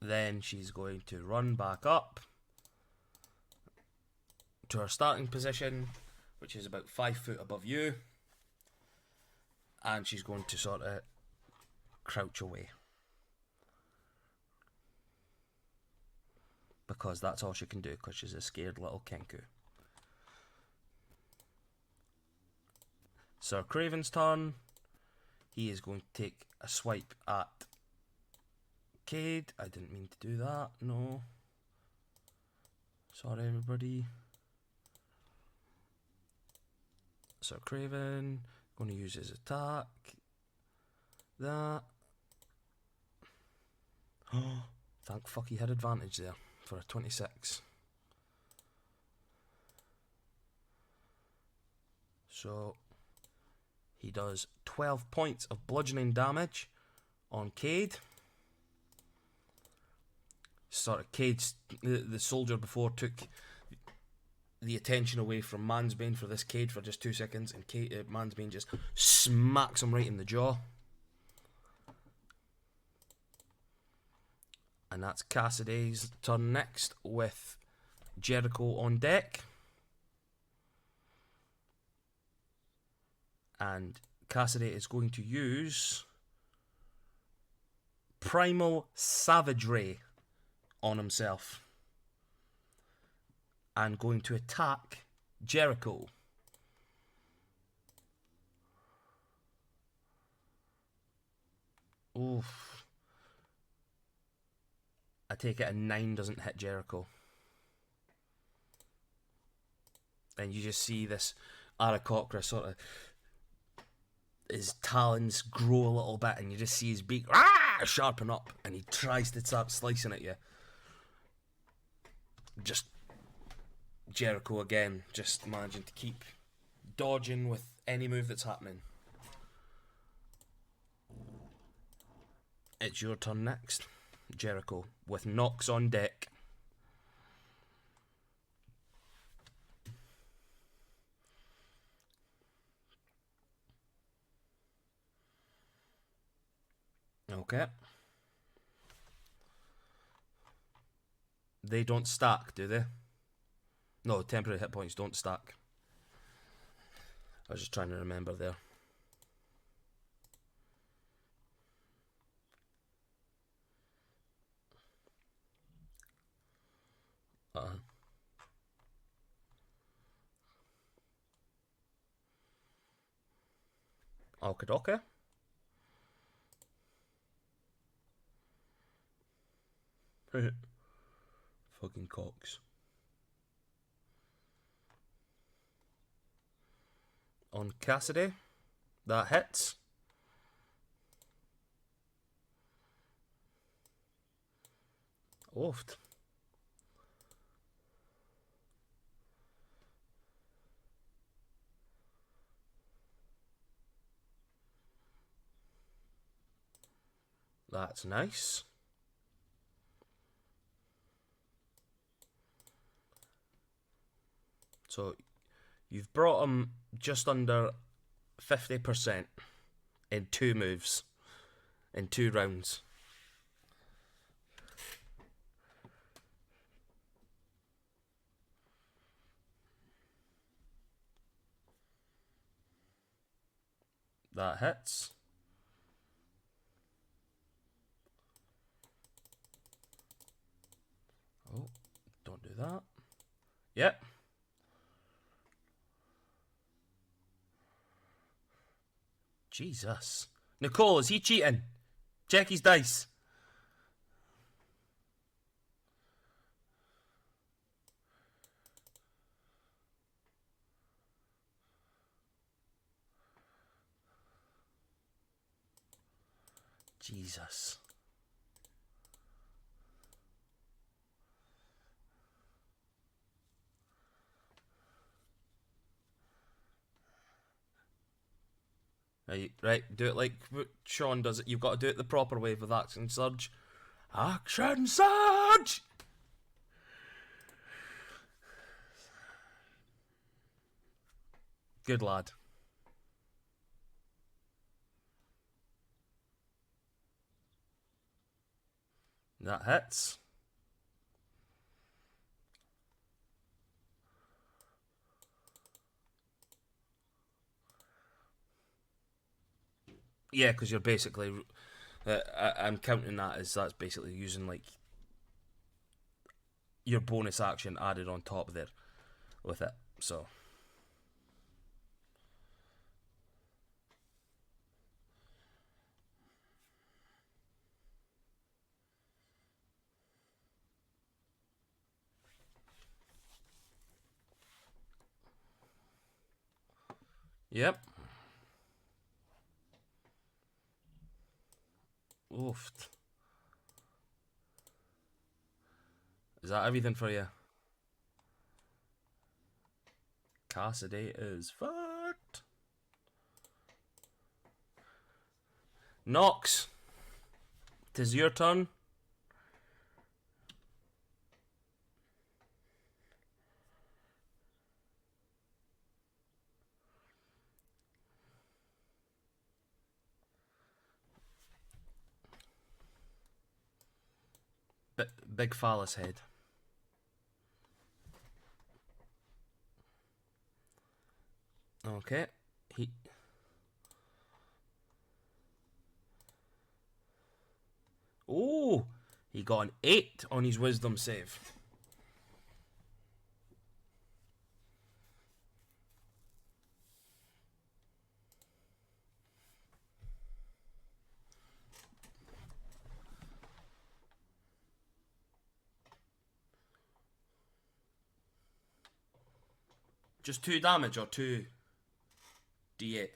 Speaker 1: Then she's going to run back up to her starting position, which is about 5 foot above you. And she's going to sort of crouch away. Because that's all she can do, because she's a scared little kinku. Sir Craven's turn. He is going to take a swipe at Cade. I didn't mean to do that, no. Sorry, everybody. Sir Craven, going to use his attack. That. Thank fuck he had advantage there for a 26. So he does 12 points of bludgeoning damage on Cade. Sort of Cade's, the soldier before took the attention away from Mansbane for this Cade for just 2 seconds, and Mansbane just smacks him right in the jaw. And that's Cassidy's turn next, with Jericho on deck. And Cassidy is going to use Primal Savagery on himself. And going to attack Jericho. Oof. I take it a 9 doesn't hit Jericho. And you just see this Aarakocra sort of, his talons grow a little bit, and you just see his beak sharpen up, and he tries to start slicing at you. Just Jericho again, just managing to keep dodging with any move that's happening. It's your turn next, Jericho, with Nox on deck. Okay. They don't stack, do they? No, temporary hit points don't stack. I was just trying to remember there. Okay, okay. Fucking cocks. On Cassidy, that hits. Oofed. That's nice. So you've brought him just under 50% in 2 moves, in 2 rounds. That hits. Oh, don't do that. Yep. Jesus. Nicole, is he cheating? Check his dice. Jesus. Right, do it like Sean does it. You've got to do it the proper way with Action Surge. Action Surge! Good lad. That hits. Yeah, because you're basically... I'm counting that as that's basically using, like, your bonus action added on top there with it, so... Yep. Oof. Is that everything for you? Cassidy is fucked. Nox, 'tis your turn. Big phallus head. Okay. Oh, he got an 8 on his wisdom save. Just 2 damage or 2 d8?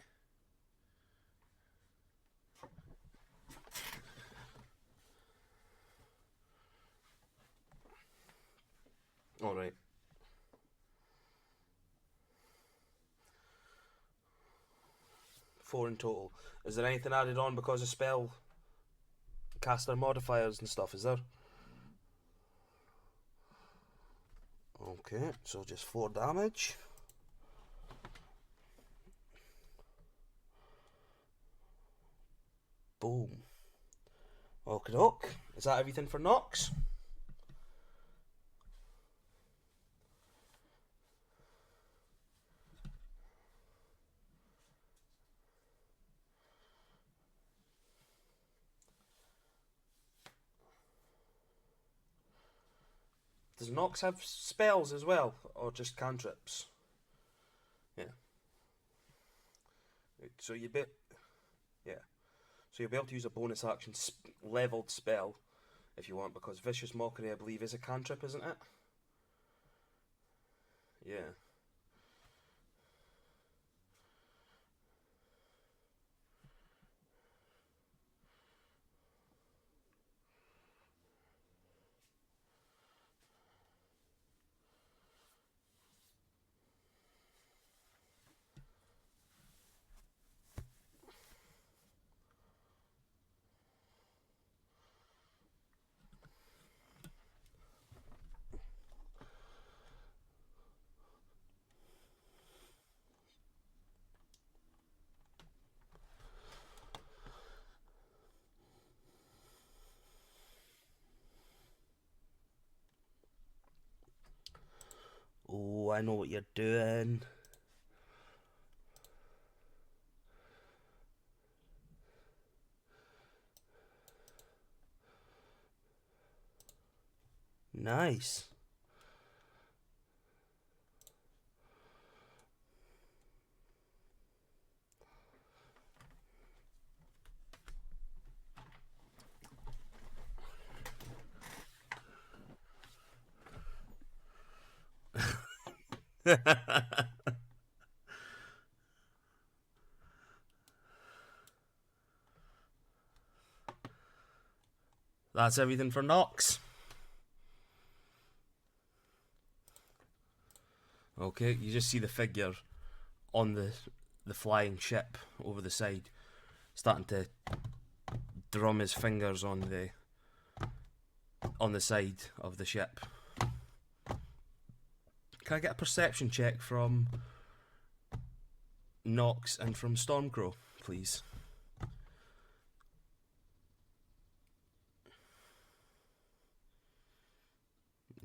Speaker 1: Alright. 4 in total. Is there anything added on because of spell caster modifiers and stuff, is there? Okay, so just 4 damage. Boom. Okie doke. Is that everything for Nox? Does Nox have spells as well, or just cantrips? Yeah. So you bit. Yeah. So you'll be able to use a bonus action leveled spell if you want, because Vicious Mockery, I believe, is a cantrip, isn't it? Yeah. Oh, I know what you're doing. Nice. That's everything for Nox. Okay, you just see the figure on the flying ship over the side, starting to drum his fingers on the side of the ship. Can I get a perception check from Nox and from Stormcrow, please?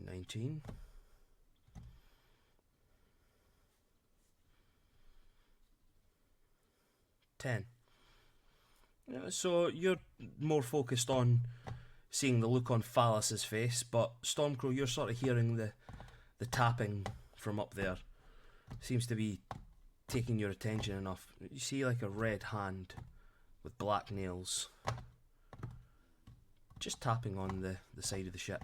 Speaker 1: 19. 10. So you're more focused on seeing the look on Phallus's face, but Stormcrow, you're sort of hearing the tapping from up there. Seems to be taking your attention enough. You see like a red hand with black nails just tapping on the side of the ship.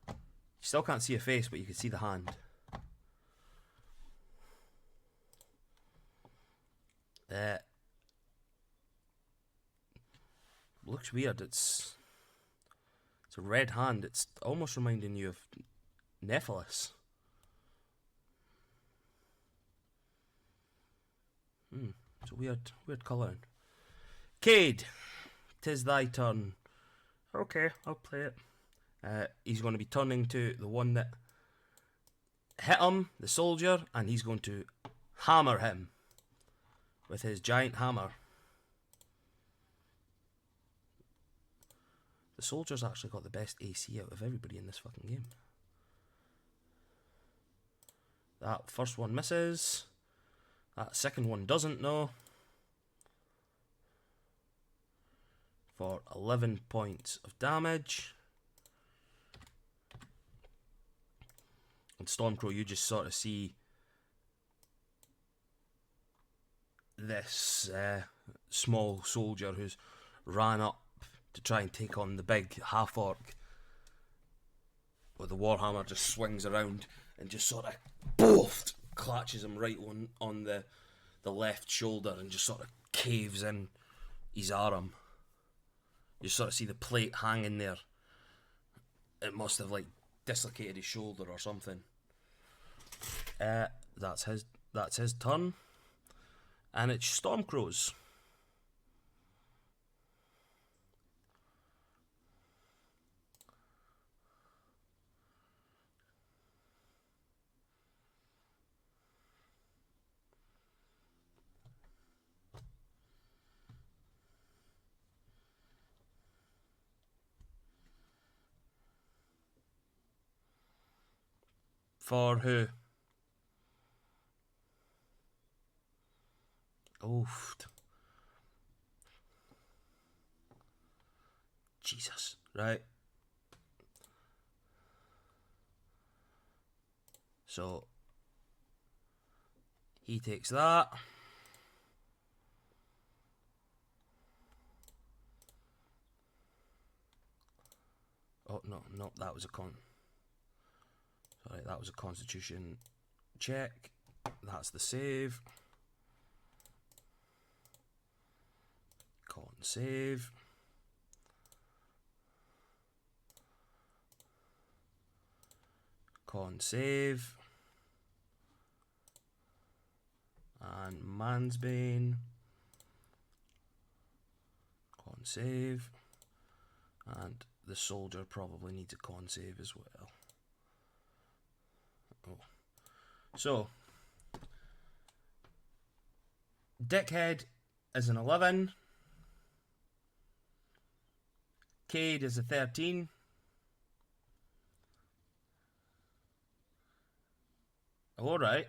Speaker 1: You still can't see a face, but you can see the hand. Looks weird. It's a red hand. It's almost reminding you of Nephilis. It's a weird colouring. Cade, 'tis thy turn. Okay, I'll play it. He's going to be turning to the one that hit him, the soldier, and he's going to hammer him with his giant hammer. The soldier's actually got the best AC out of everybody in this fucking game. That first one misses. That second one doesn't, though. For 11 points of damage. And Stormcrow, you just sort of see this small soldier who's ran up to try and take on the big half-orc, where the warhammer just swings around and just sort of boofed, clutches him right on the left shoulder and just sort of caves in his arm. You sort of see the plate hanging there. It must have like dislocated his shoulder or something. That's his turn, and it's Stormcrows. For who? Oof. Jesus. Right. So he takes that. Oh no, that was a Sorry, that was a Constitution check. That's the save. Con save. Con save. And Mansbane. Con save. And the soldier probably needs a con save as well. Oh. So, Dickhead is an 11. Cade is a 13. Alright.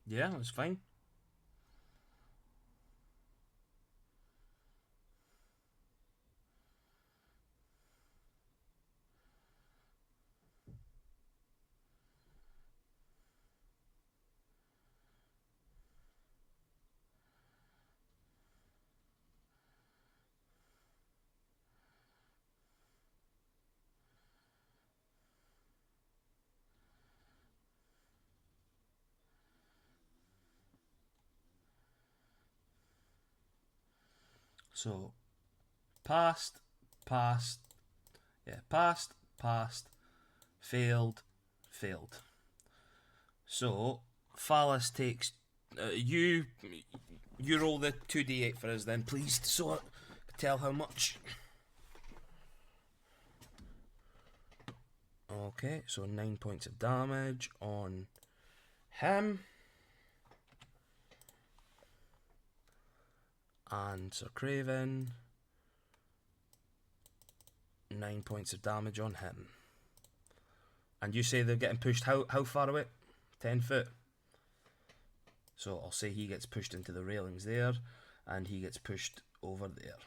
Speaker 1: Yeah, that's fine. So, passed, failed. So, Phallus takes, you roll the 2d8 for us then, please, so I can tell how much. Okay, so 9 points of damage on him. And Sir Craven, 9 points of damage on him. And you say they're getting pushed how far away? 10 foot. So I'll say he gets pushed into the railings there, and he gets pushed over there.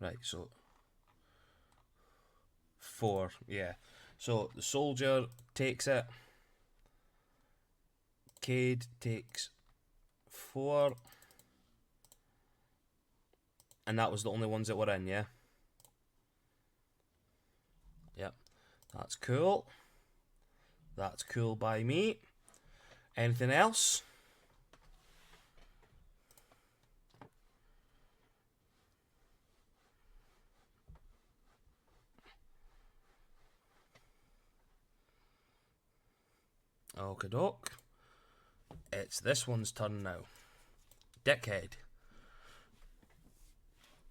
Speaker 1: Right, so 4, yeah. So the soldier takes it. Cade takes 4. And that was the only ones that were in, yeah? Yep. That's cool. That's cool by me. Anything else? Okie doke. It's this one's turn now. Dickhead.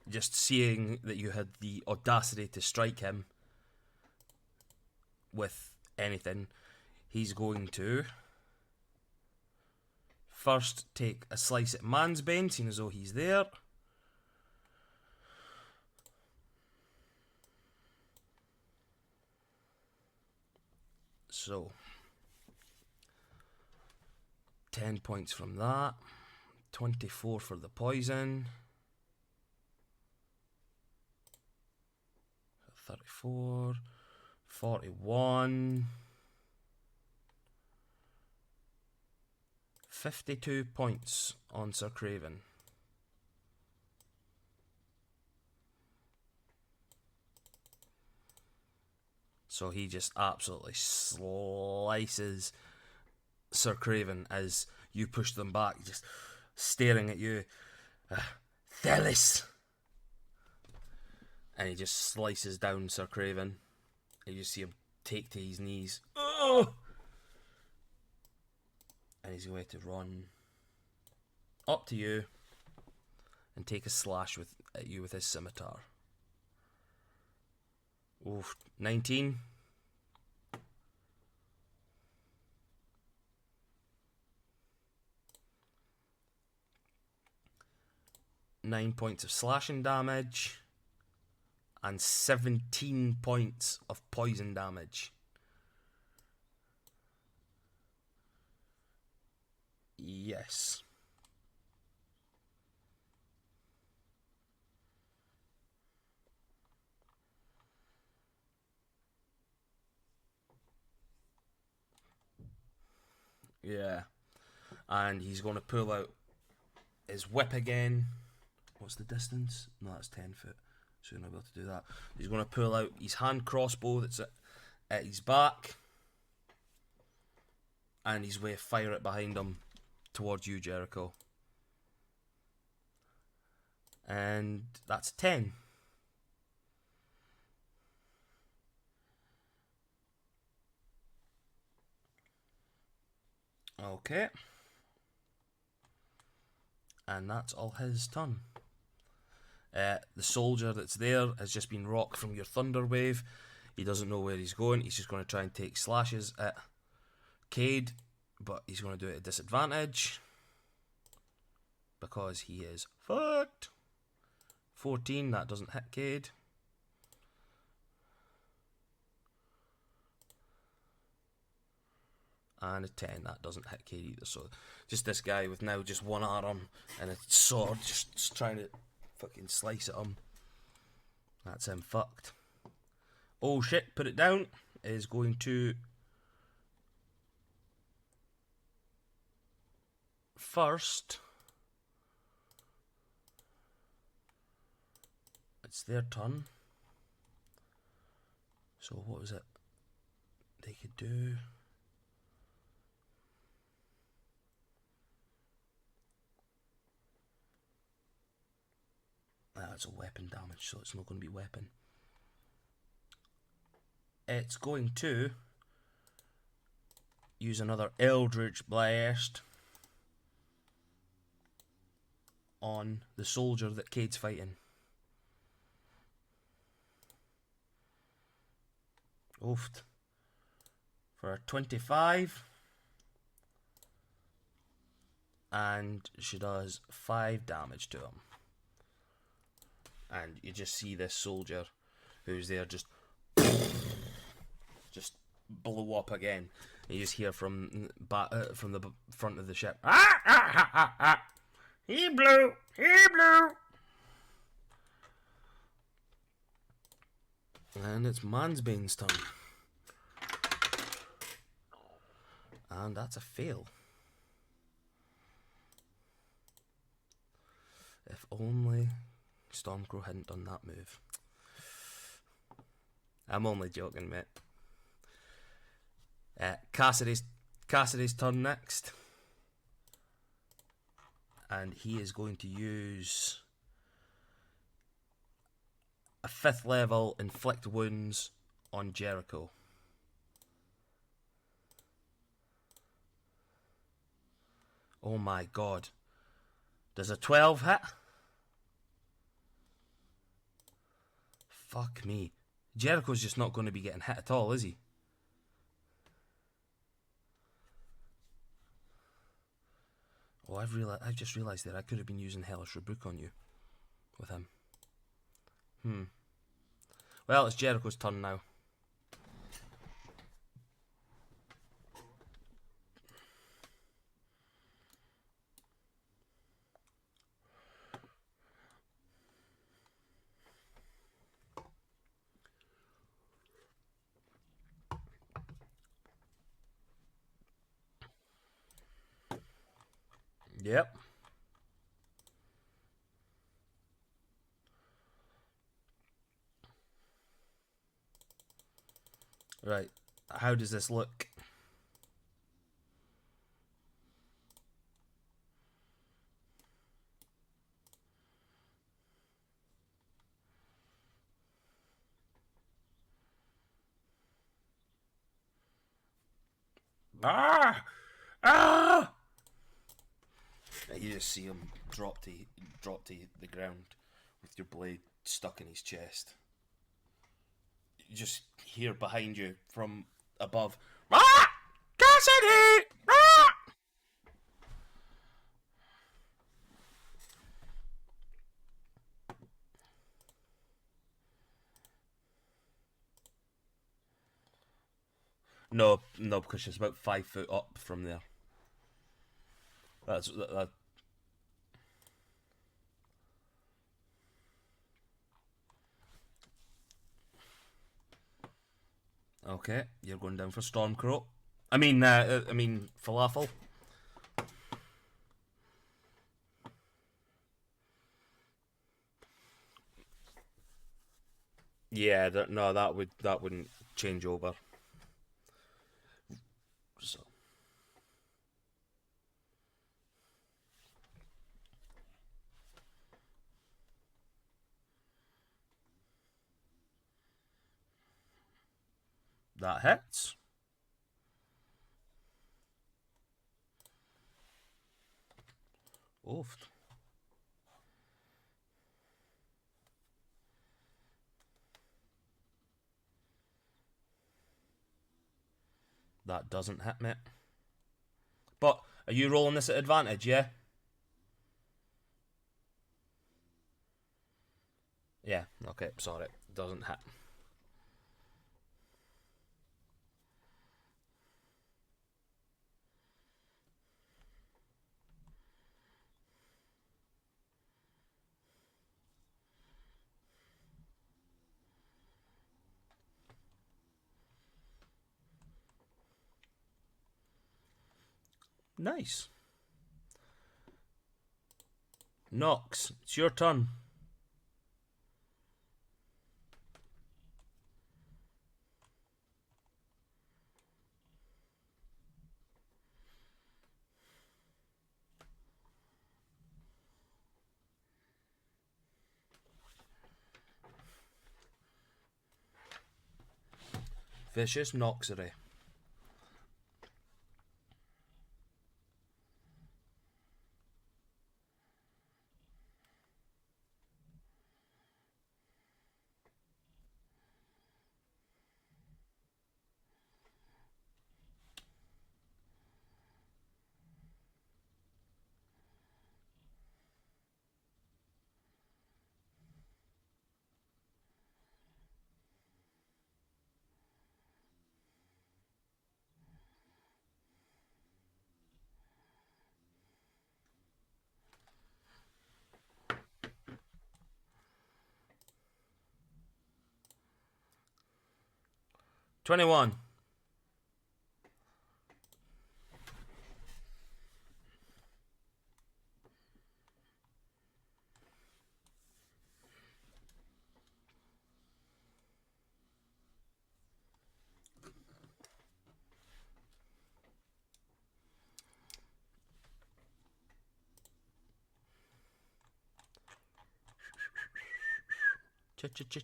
Speaker 1: Just seeing that you had the audacity to strike him with anything, he's going to first take a slice at Mansbane, seeing as though he's there. So 10 points from that. 24 for the poison. 34. 41. 52 points on Sir Craven. So he just absolutely slices Sir Craven as you push them back, just staring at you. Thelis! And he just slices down Sir Craven. And you see him take to his knees. Oh! And he's going to run up to you and take a slash at you with his scimitar. Oof, 19. Nine points of slashing damage and 17 points of poison damage. Yes. Yeah. And he's going to pull out his whip again. What's the distance? No, that's 10 foot. So you're not able to do that. He's going to pull out his hand crossbow that's at his back. And he's going to fire it behind him towards you, Jericho. And that's 10. Okay. And that's all his turn. The soldier that's there has just been rocked from your thunder wave. He doesn't know where he's going. He's just going to try and take slashes at Cade, but he's going to do it at disadvantage because he is fucked. 14, that doesn't hit Cade. And a 10, that doesn't hit Cade either. So just this guy with now just one arm and a sword just trying to fucking slice at him. That's him fucked. Oh shit, put it down. Is going to first. It's their turn. So what was it they could do? It's a weapon damage, so it's not going to be weapon. It's going to use another Eldritch Blast on the soldier that Cade's fighting. Oofed. For a 25. And she does 5 damage to him. And you just see this soldier who's there just blow up again. And you just hear from the front of the ship, ah, ah, ah, ah, ah. He blew. And it's Mansbane's turn. And that's a fail. If only Stormcrow hadn't done that move. I'm only joking, mate. Cassidy's turn next. And he is going to use a 5th level inflict wounds on Jericho. Oh my god. Does a 12 hit? Fuck me. Jericho's just not going to be getting hit at all, is he? Oh, I've just realised that I could have been using Hellish Rebuke on you with him. Well, it's Jericho's turn now. Yep. Right. How does this look? Ah! Ah! You just see him drop to the ground with your blade stuck in his chest. You just hear behind you from above, "Ah! Cassidy! Ah!" No, because she's about 5 foot up from there. That's that. Okay, you're going down for Stormcrow. I mean Falafel. Yeah, no, that wouldn't change over. So that hits. Oofed. That doesn't hit, mate. But are you rolling this at advantage? Yeah. Yeah. Okay. Sorry, doesn't hit. Nice. Nox, it's your turn. Vicious Noxery. 21.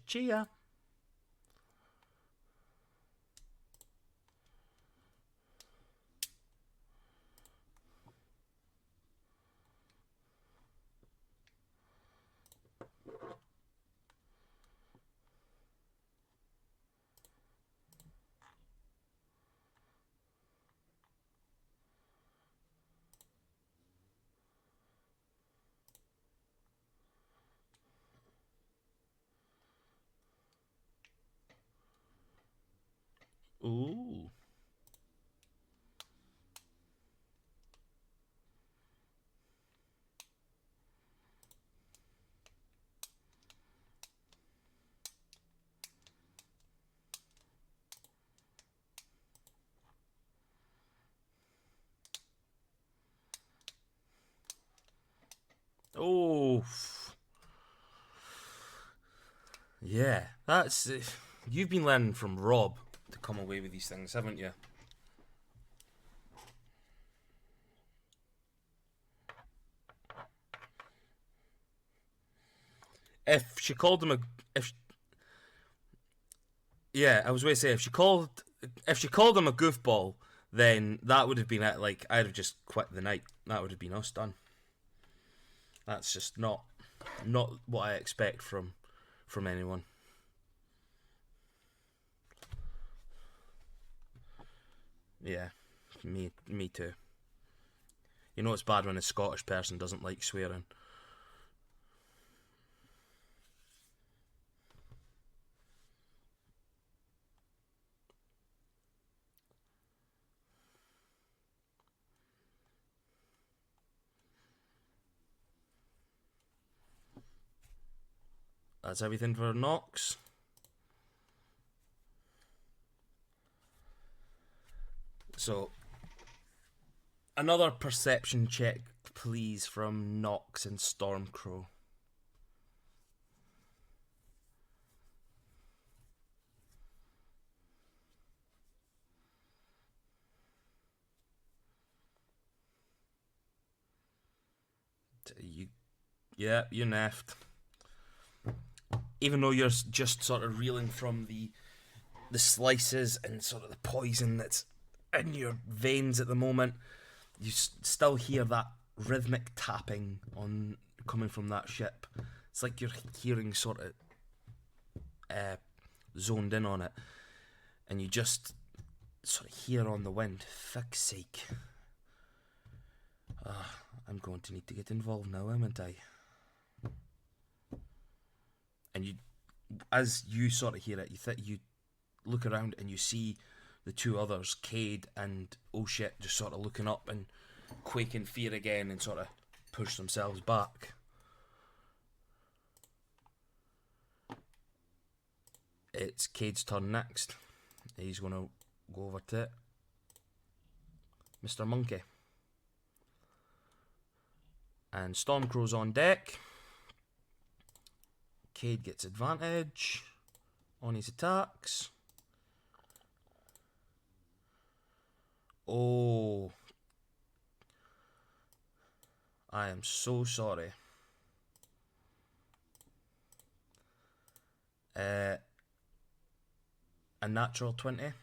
Speaker 1: Chia. Ooh. Oh. Yeah, that's... you've been learning from Rob to come away with these things, haven't you? If she called him a... Yeah, I was going to say, if she called him a goofball, then that would have been it. Like, I'd have just quit the night. That would have been us done. That's just not what I expect from anyone. Yeah, me too. You know it's bad when a Scottish person doesn't like swearing. That's everything for Knox. So, another perception check, please, from Knox and Stormcrow. You neffed. Even though you're just sort of reeling from the slices and sort of the poison that's in your veins at the moment, you still hear that rhythmic tapping on coming from that ship. It's like you're hearing sort of zoned in on it, and you just sort of hear on the wind, "Fuck's sake. I'm going to need to get involved now, haven't I?" And you, as you sort of hear it, you look around and you see the two others, Cade and oh shit, just sort of looking up and quake in fear again and sort of push themselves back. It's Cade's turn next. He's going to go over to Mr. Monkey. And Stormcrow's on deck. Cade gets advantage on his attacks. Oh. I am so sorry. A natural 20.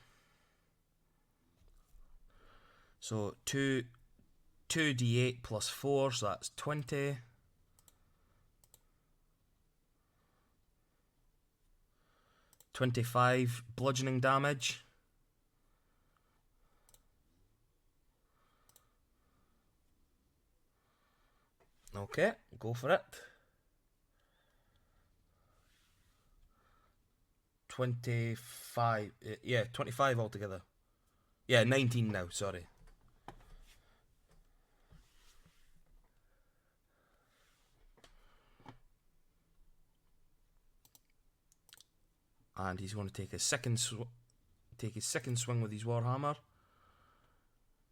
Speaker 1: So 2d8 plus 4, so that's 20. 25 bludgeoning damage. Okay, go for it. 25. Yeah, 25 altogether. Yeah, 19 now, sorry. And he's going to take a second take his second swing with his Warhammer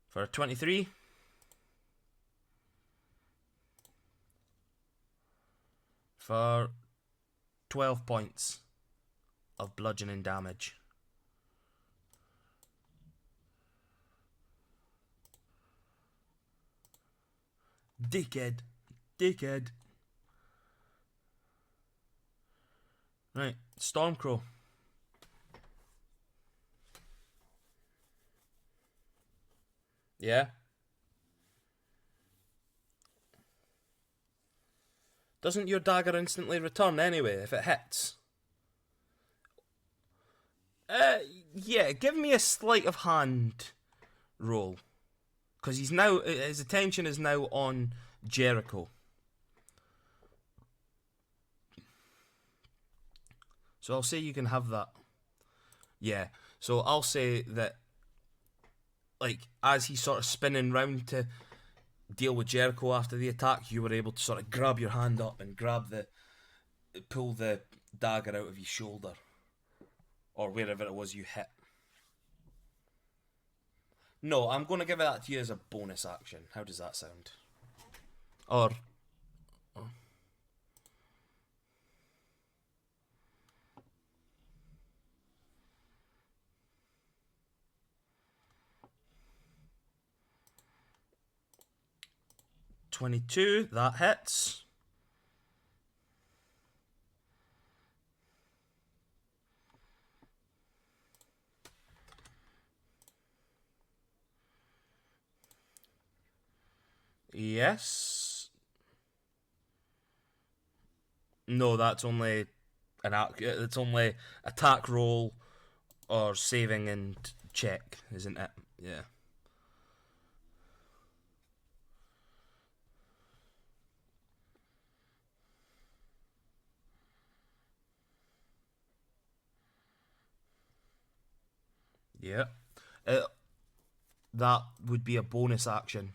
Speaker 1: for a 23. For 12 points of bludgeoning damage. Dickhead. Dickhead. Right, Stormcrow. Yeah. Doesn't your dagger instantly return anyway if it hits? Yeah, give me a sleight of hand roll. Because his attention is now on Jericho. So I'll say you can have that. Yeah, so I'll say that, like, as he's sort of spinning round to deal with Jericho after the attack, you were able to sort of grab your hand up and pull the dagger out of his shoulder. Or wherever it was you hit. No, I'm going to give that to you as a bonus action. How does that sound? Or... 22, that hits. Yes. No, that's only it's only attack roll or saving and check, isn't it? Yeah. Yeah. That would be a bonus action.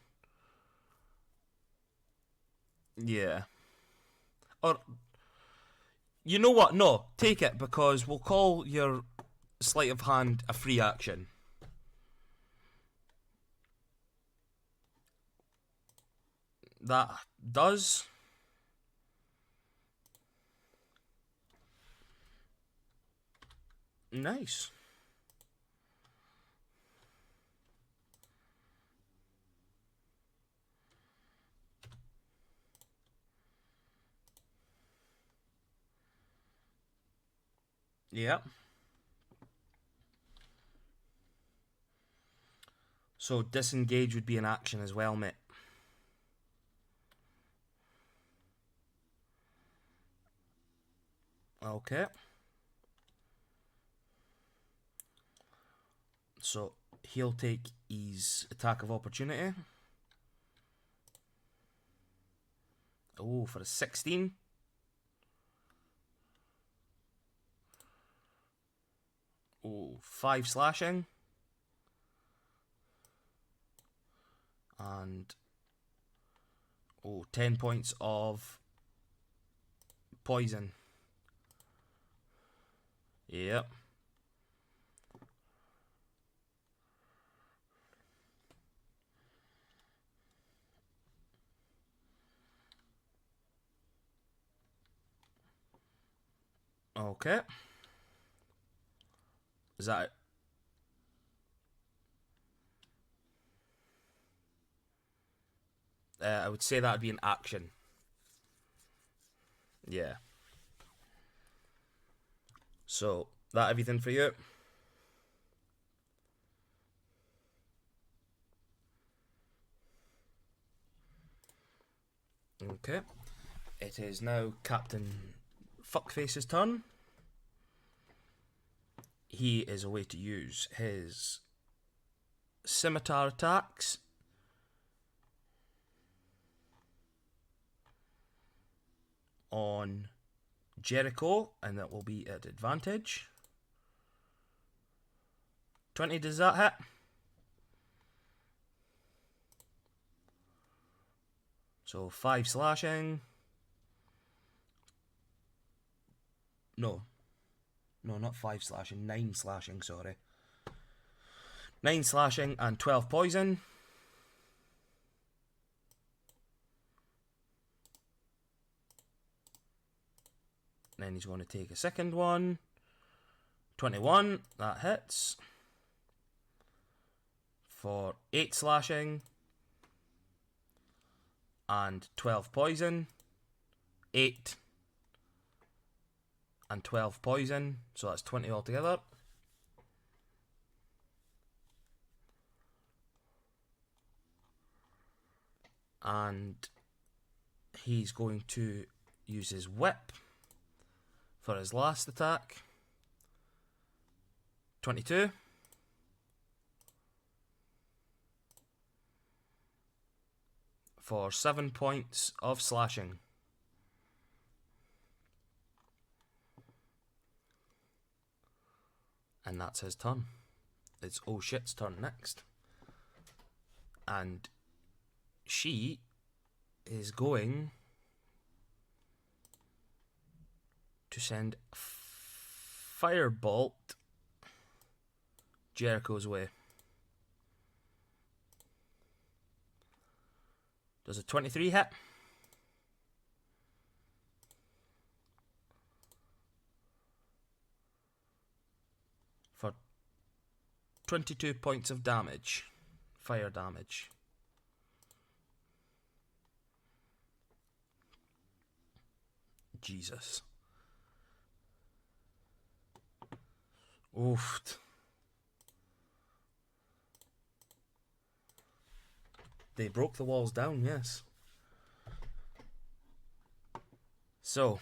Speaker 1: Yeah. Or, you know what? No, take it, because we'll call your sleight of hand a free action. That does. Nice. Yeah. So disengage would be an action as well, mate. Okay. So he'll take his attack of opportunity. Oh, for a 16. Oh, 5 slashing. And 10 points of poison. Yep. Okay. Is that it? I would say that would be an action. Yeah. So, that everything for you? Okay. It is now Captain Fuckface's turn. He is a way to use his scimitar attacks. On Jericho, and that will be at advantage. 20, does that hit? So 5 slashing. No, not 5 slashing, 9 slashing, sorry. 9 slashing and 12 poison. And then he's going to take a second one. 21, that hits. For 8 slashing and 12 poison. 8 and 12 poison, so that's 20 altogether. And he's going to use his whip for his last attack. 22. For 7 points of slashing. And that's his turn. It's Oh Shit's turn next. And she is going to send Firebolt Jericho's way. Does a 23 hit? For 22 points of damage. Fire damage. Jesus. Oof. They broke the walls down, yes. So,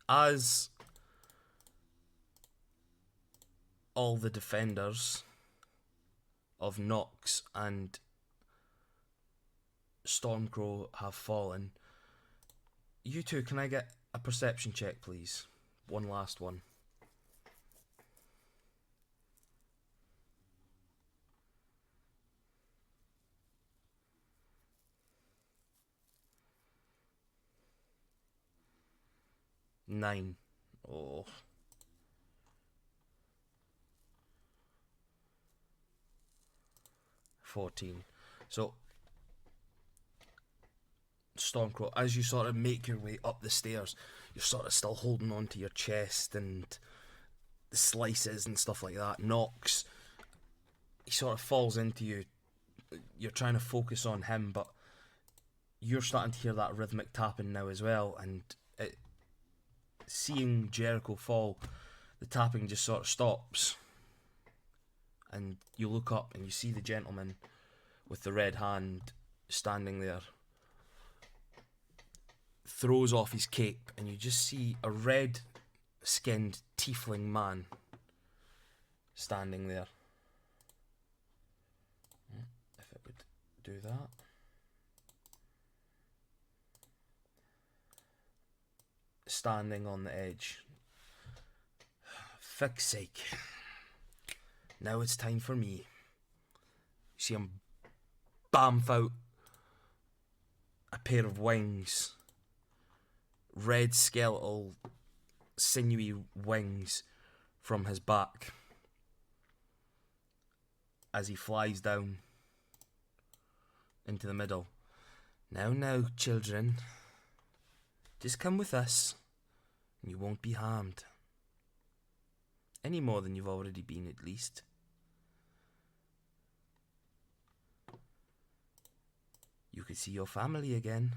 Speaker 1: as all the defenders of Nox and Stormcrow have fallen, you two, can I get a perception check, please? One last one. Nine. Oh. $14. So, Stormcrow, as you sort of make your way up the stairs, you're sort of still holding on to your chest and the slices and stuff like that. Nox, he sort of falls into you. You're trying to focus on him, but you're starting to hear that rhythmic tapping now as well, and seeing Jericho fall, the tapping just sort of stops, and you look up and you see the gentleman with the red hand standing there, throws off his cape, and you just see a red-skinned tiefling man standing there. If it would do that. Standing on the edge. Fig's sake. Now it's time for me. You see him bamf out a pair of wings. Red skeletal, sinewy wings from his back as he flies down into the middle. Now, children, just come with us and you won't be harmed. Any more than you've already been, at least. You could see your family again.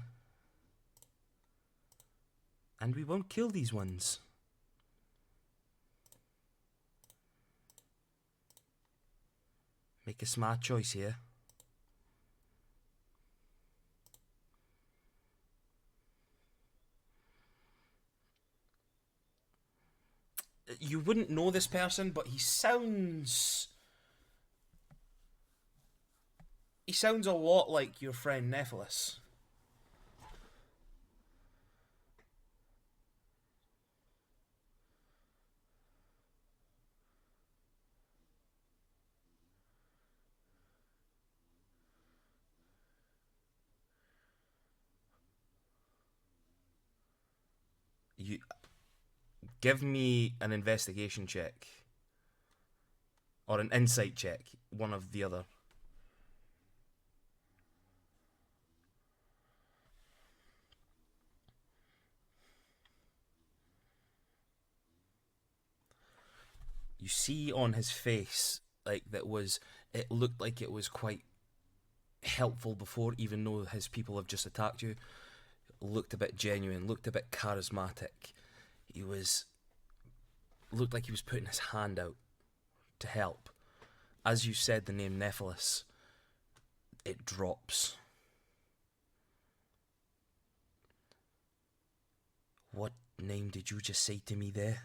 Speaker 1: And we won't kill these ones. Make a smart choice here. You wouldn't know this person, but he sounds a lot like your friend Nephilis. You give me an investigation check. Or an insight check, one of the other. You see on his face, like, it looked like it was quite helpful before, even though his people have just attacked you. Looked a bit genuine, looked a bit charismatic. Looked like he was putting his hand out to help. As you said the name Nephilis, it drops. What name did you just say to me there?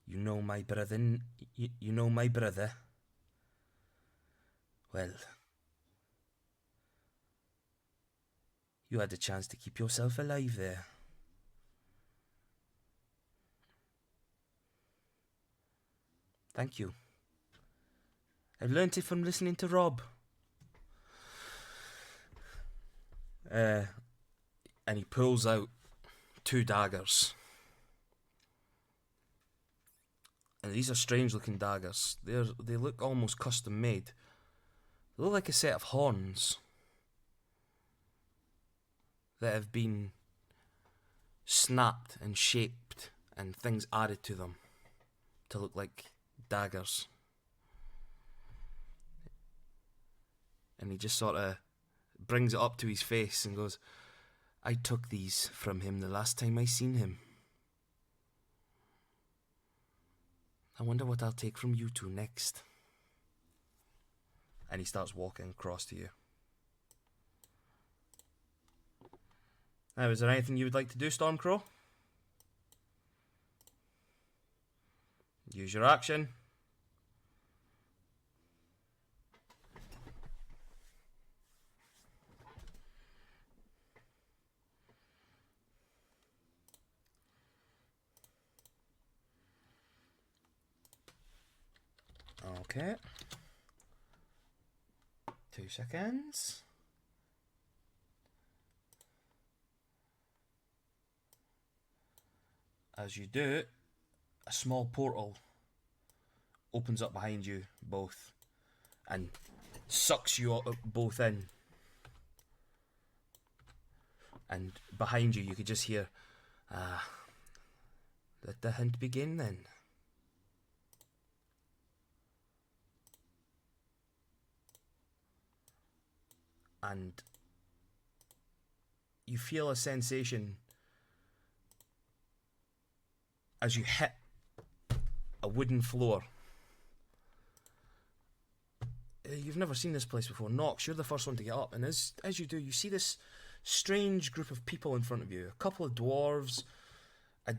Speaker 1: You know my brother? You know my brother? Well, you had a chance to keep yourself alive there. Thank you. I've learnt it from listening to Rob. And he pulls out 2 daggers. And these are strange looking daggers. They look almost custom made. They look like a set of horns that have been snapped and shaped and things added to them to look like daggers. And he just sort of brings it up to his face and goes, I took these from him the last time I seen him. I wonder what I'll take from you two next. And he starts walking across to you. Now, is there anything you would like to do, Stormcrow? Use your action. Okay. 2 seconds. As you do, a small portal opens up behind you both and sucks you both in. And behind you, you could just hear, let the hunt begin then. And you feel a sensation as you hit a wooden floor. You've never seen this place before. Nox, you're the first one to get up, and as you do, you see this strange group of people in front of you. A couple of dwarves, a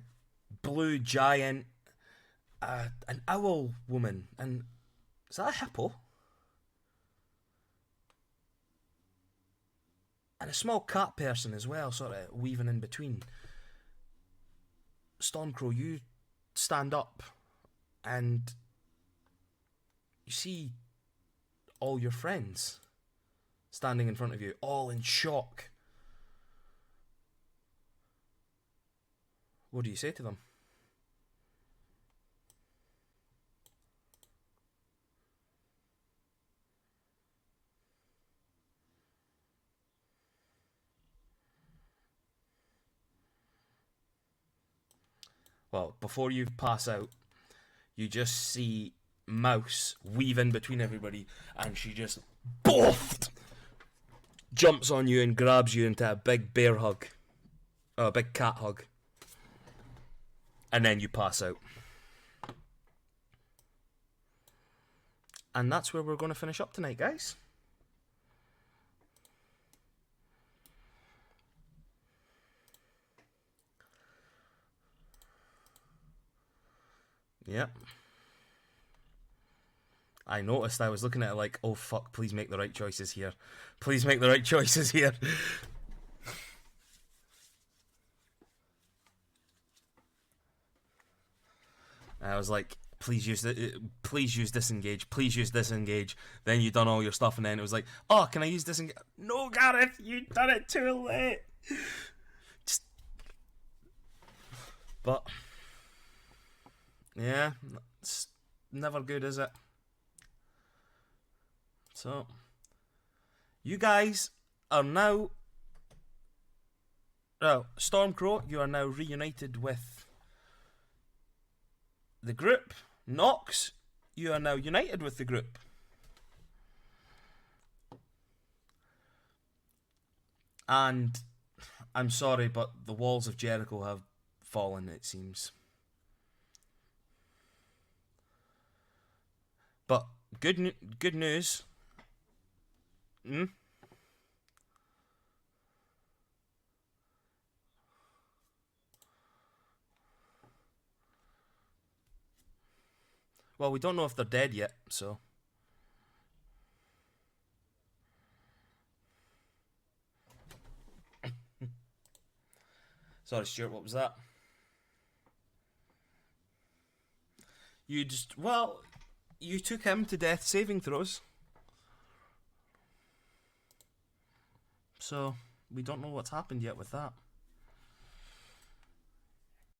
Speaker 1: blue giant, an owl woman, and is that a hippo? And a small cat person as well, sort of weaving in between. Stormcrow, you stand up and you see all your friends standing in front of you, all in shock. What do you say to them? Well, before you pass out, you just see Mouse weave in between everybody, and she just boffed jumps on you and grabs you into a big bear hug, or a big cat hug, and then you pass out. And that's where we're going to finish up tonight, guys. Yep. I noticed. I was looking at it like, oh fuck, please make the right choices here. Please make the right choices here. I was like, please use disengage, please use disengage. Then you done all your stuff, and then it was like, oh, can I use disengage? No, Gareth, you done it too late. But yeah, never good, is it? So, you guys are now... Oh, Stormcrow, you are now reunited with the group. Nox, you are now united with the group. And I'm sorry, but the walls of Jericho have fallen, it seems. But good news. Well, we don't know if they're dead yet, so... Sorry, Stuart, what was that? You just... Well, you took him to death saving throws. So, we don't know what's happened yet with that.